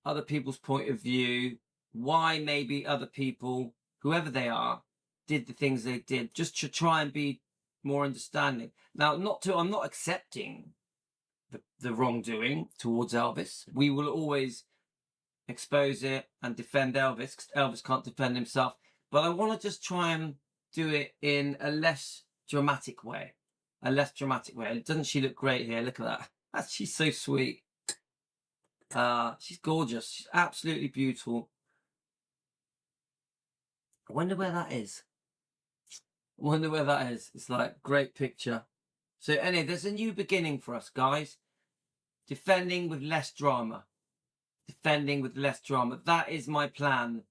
other people's point of view, why maybe other people, whoever they are, did the things they did, just to try and be more understanding. Now, I'm not accepting the wrongdoing towards Elvis. We will always expose it and defend Elvis, because Elvis can't defend himself. But I want to just try and do it in a less dramatic way. Doesn't she look great here? Look at that. She's so sweet. She's gorgeous. She's absolutely beautiful. I wonder where that is. It's like, great picture. So anyway, there's a new beginning for us, guys. defending with less drama. Defending with less drama. That is my plan.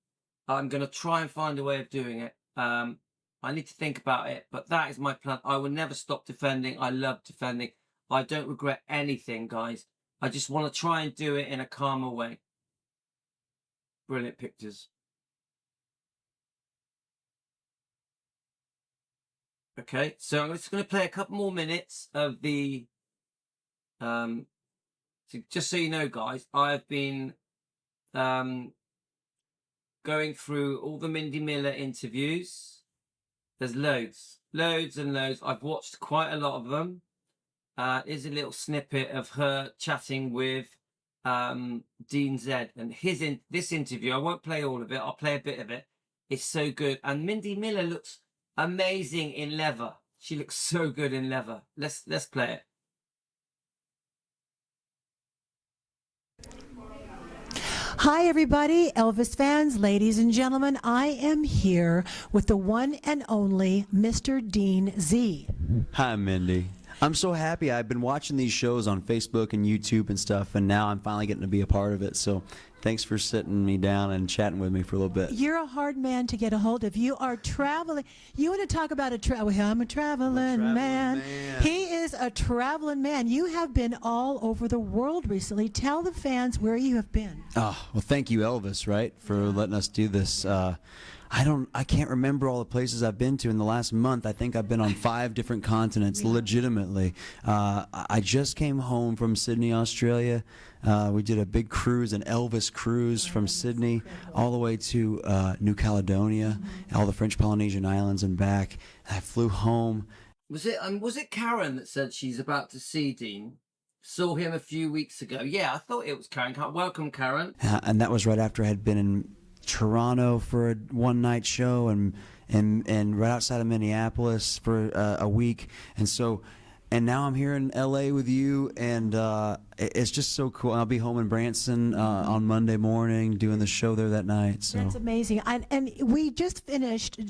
I'm going to try and find a way of doing it. I need to think about it, but that is my plan. I will never stop defending. I love defending. I don't regret anything, guys. I just want to try and do it in a calmer way. Brilliant pictures. Okay, so I'm just going to play a couple more minutes of the... so just so you know, guys, I've been going through all the Mindy Miller interviews. There's loads and loads. I've watched quite a lot of them. Here's a little snippet of her chatting with Dean Zed, and this interview. I won't play all of it. I'll play a bit of it. It's so good, and Mindy Miller looks amazing in leather. She looks so good in leather. Let's play it. Hi, everybody, Elvis fans, ladies and gentlemen. I am here with the one and only Mr. Dean Z. Hi, Mindy. I'm so happy. I've been watching these shows on Facebook and YouTube and stuff, and now I'm finally getting to be a part of it. So thanks for sitting me down and chatting with me for a little bit. You're a hard man to get a hold of. You are traveling. You want to talk about I'm a traveling man. He is a traveling man. You have been all over the world recently. Tell the fans where you have been. Oh, well, thank you, Elvis, right, for letting us do this. I can't remember all the places I've been to in the last month. I think I've been on 5 different continents, legitimately. I just came home from Sydney, Australia. We did a big cruise, an Elvis cruise from Sydney all the way to New Caledonia, all the French Polynesian islands and back. I flew home. Was it Karen that said she's about to see Dean? Saw him a few weeks ago. Yeah, I thought it was Karen. Welcome, Karen. And that was right after I had been in Toronto for a one-night show and right outside of Minneapolis for a week, and now I'm here in LA with you, and it's just so cool. I'll be home in Branson on Monday morning doing the show there that night. So that's amazing. And we just finished,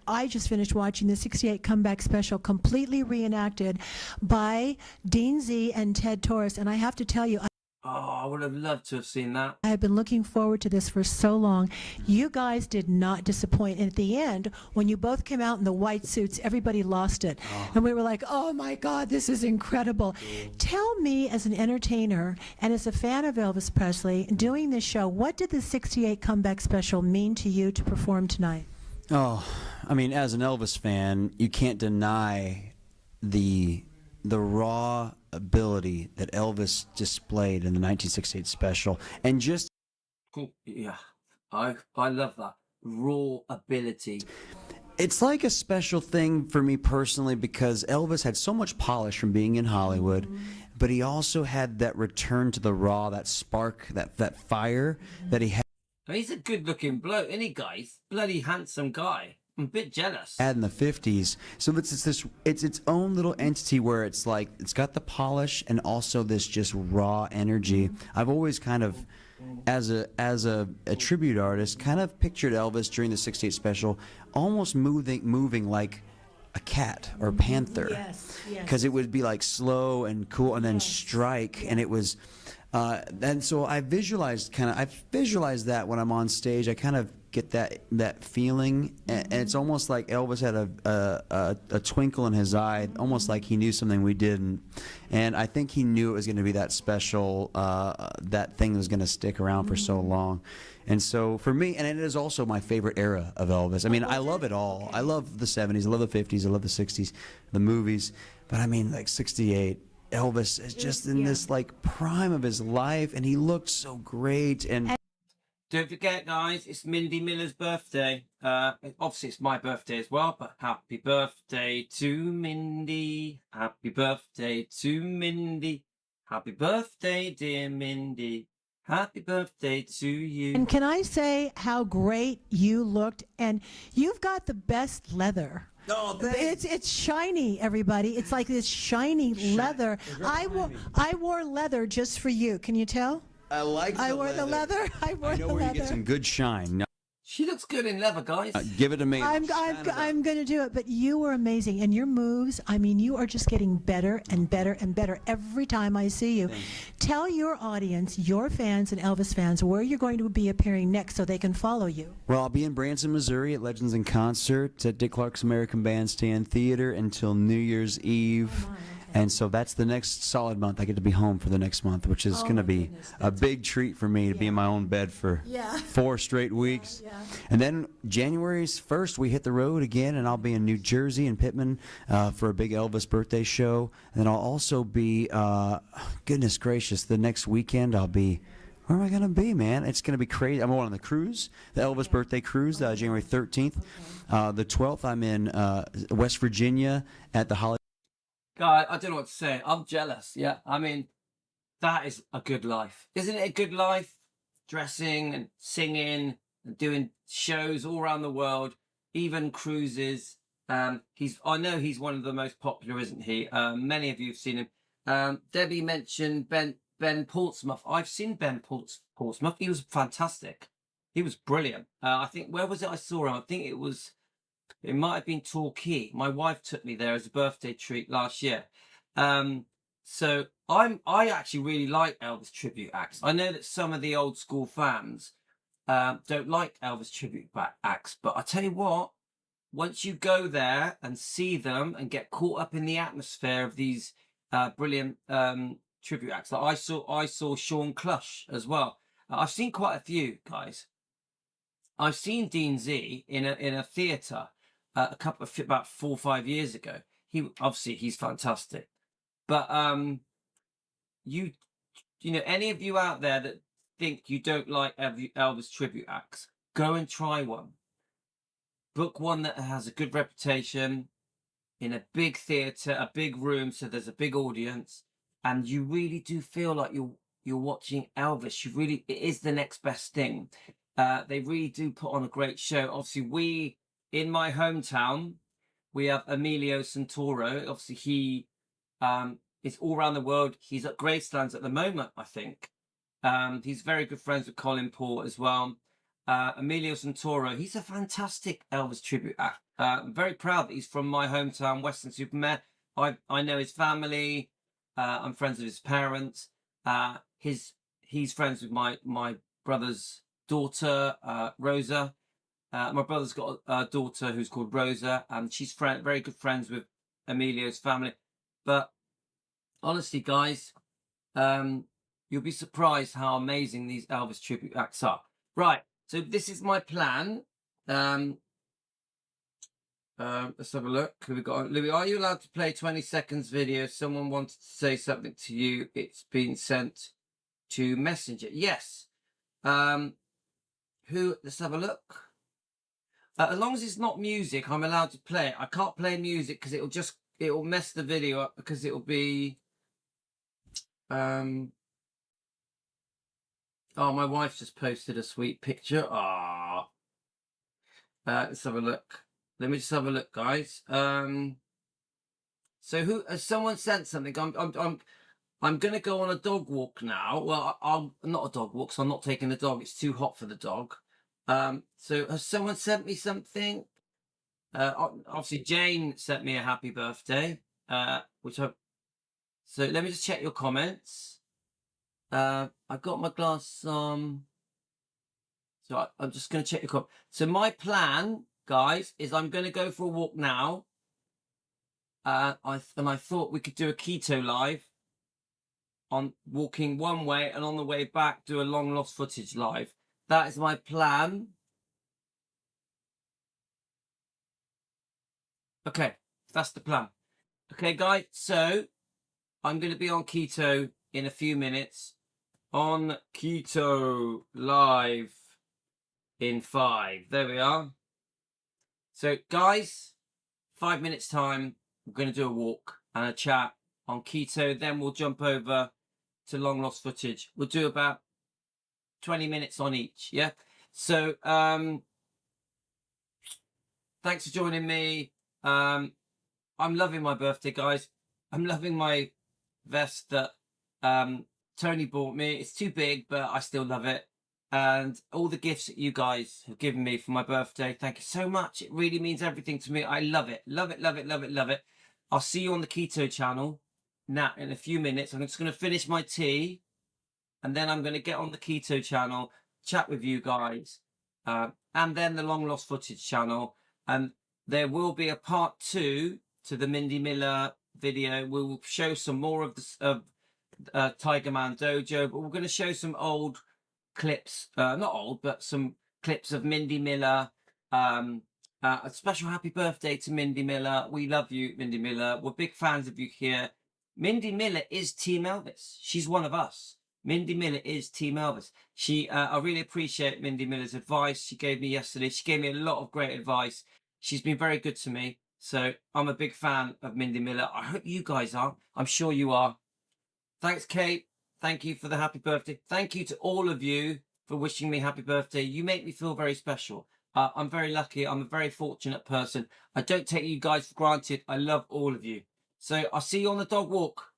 I just finished watching the 68 Comeback Special, completely reenacted by Dean Z and Ted Torres, and I have to tell you, Oh, I would have loved to have seen that. I have been looking forward to this for so long. You guys did not disappoint. And at the end, when you both came out in the white suits, everybody lost it. And we were like, oh my God, this is incredible. Tell me, as an entertainer and as a fan of Elvis Presley, doing this show, what did the 68 Comeback Special mean to you to perform tonight? Oh, I mean, as an Elvis fan, you can't deny the raw ability that Elvis displayed in the 1968 special, and just yeah, I love that raw ability. It's like a special thing for me personally because Elvis had so much polish from being in Hollywood, but he also had that return to the raw, that spark, that fire that he had. I mean, he's a good-looking bloke, isn't he, guys? Bloody handsome guy. I'm a bit jealous. Had in the 50s, so it's its own little entity where it's like it's got the polish and also this just raw energy. I've always kind of, as a tribute artist, kind of pictured Elvis during the 68 special almost moving like a cat or a panther. Yes. Because it would be like slow and cool and then strike, and it was and so I visualized that when I'm on stage. I kind of get that feeling, and it's almost like Elvis had a twinkle in his eye, almost like he knew something we didn't, and I think he knew it was going to be that special, that thing was going to stick around for so long. And so for me, and it is also my favorite era of Elvis. I mean, I love it all. I love the 70s, I love the 50s, I love the 60s, the movies, but I mean, like 68, Elvis is just in this like prime of his life, and he looked so great. And don't forget, guys, it's Mindy Miller's birthday. Obviously, it's my birthday as well, but happy birthday to Mindy. Happy birthday to Mindy. Happy birthday, dear Mindy. Happy birthday to you. And can I say how great you looked? And you've got the best leather. oh, It's shiny, everybody. It's like this shiny leather. I wore leather just for you. Can you tell? I like. I wore the leather. I wore I know the where leather. you get some good shine. No. She looks good in leather, guys. Give it to me. I'm going to do it, but you were amazing. And your moves, I mean, you are just getting better and better and better every time I see you. Tell your audience, your fans and Elvis fans, where you're going to be appearing next so they can follow you. Well, I'll be in Branson, Missouri at Legends in Concert at Dick Clark's American Bandstand Theater until New Year's Eve. And so that's the next solid month. I get to be home for the next month, which is going to be a big treat for me to be in my own bed for 4 straight weeks. And then January 1st, we hit the road again, and I'll be in New Jersey and Pittman for a big Elvis birthday show. And then I'll also be, goodness gracious, the next weekend I'll be, where am I going to be, man? It's going to be crazy. I'm going on the cruise, the Elvis birthday cruise, January 13th. The 12th, I'm in West Virginia at the Holiday. God, I don't know what to say. I'm jealous. Yeah, I mean, that is a good life, isn't it? A good life, dressing and singing and doing shows all around the world, even cruises. I know he's one of the most popular, isn't he? Many of you have seen him. Debbie mentioned Ben Portsmouth. I've seen Ben Portsmouth. He was fantastic. He was brilliant. I think, where was it I saw him? I think it might have been Torquay. My wife took me there as a birthday treat last year. So I actually really like Elvis tribute acts. I know that some of the old school fans don't like Elvis tribute acts, but I tell you what, once you go there and see them and get caught up in the atmosphere of these brilliant tribute acts, like I saw Sean Clush as well. I've seen quite a few, guys. I've seen Dean Z in a theatre about 4 or 5 years ago. He's fantastic. But you know, any of you out there that think you don't like Elvis tribute acts, go and try one. Book one that has a good reputation in a big theatre, a big room, so there's a big audience, and you really do feel like you're watching Elvis. It is the next best thing. They really do put on a great show. Obviously, in my hometown, we have Emilio Santoro. Obviously, he is all around the world. He's at Gracelands at the moment, I think. He's very good friends with Colin Port as well. Emilio Santoro, he's a fantastic Elvis tribute act. I'm very proud that he's from my hometown, Weston-super-Mare. I know his family. I'm friends with his parents. He's friends with my brother's daughter, Rosa. My brother's got a daughter who's called Rosa, and she's very good friends with Emilio's family. But honestly, guys, you'll be surprised how amazing these Elvis tribute acts are. Right, so this is my plan. Let's have a look. We've got Louis. Are you allowed to play 20 seconds video? Someone wanted to say something to you. It's been sent to Messenger. Yes. Let's have a look. As long as it's not music, I'm allowed to play it. I can't play music because it'll mess the video up, because it'll be oh, my wife just posted a sweet picture. Let's have a look. Let me just have a look, guys. So has someone sent something? I'm gonna go on a dog walk now. Well, I'm not a dog walk, so I'm not taking the dog. It's too hot for the dog. So has someone sent me something? Obviously Jane sent me a happy birthday, so let me just check your comments. I've got my glasses on, so I'm just going to check your comments. So my plan, guys, is I'm going to go for a walk now. I thought we could do a keto live on walking one way, and on the way back do a long lost footage live. That is my plan. Okay, that's the plan. Okay, guys, so I'm going to be on keto in a few minutes. On keto live in 5. There we are. So, guys, 5 minutes time, we're going to do a walk and a chat on keto. Then we'll jump over to long lost footage. We'll do about 20 minutes on each, yeah? So, thanks for joining me. I'm loving my birthday, guys. I'm loving my vest that Tony bought me. It's too big, but I still love it. and all the gifts that you guys have given me for my birthday. Thank you so much. It really means everything to me. I love it. Love it, love it, love it, love it. I'll see you on the keto channel now in a few minutes. I'm just going to finish my tea, and then I'm going to get on the keto channel, chat with you guys, and then the long lost footage channel. And there will be a part 2 to the Mindy Miller video. We will show some more of the Tigerman Dojo, but we're going to show some old clips, not old, but some clips of Mindy Miller. A special happy birthday to Mindy Miller. We love you, Mindy Miller. We're big fans of you here. Mindy Miller is Team Elvis. She's one of us. Mindy Miller is Team Elvis. I really appreciate Mindy Miller's advice she gave me yesterday. She gave me a lot of great advice. She's been very good to me. So I'm a big fan of Mindy Miller. I hope you guys are. I'm sure you are. Thanks, Kate. Thank you for the happy birthday. Thank you to all of you for wishing me happy birthday. You make me feel very special. I'm very lucky. I'm a very fortunate person. I don't take you guys for granted. I love all of you. So I'll see you on the dog walk.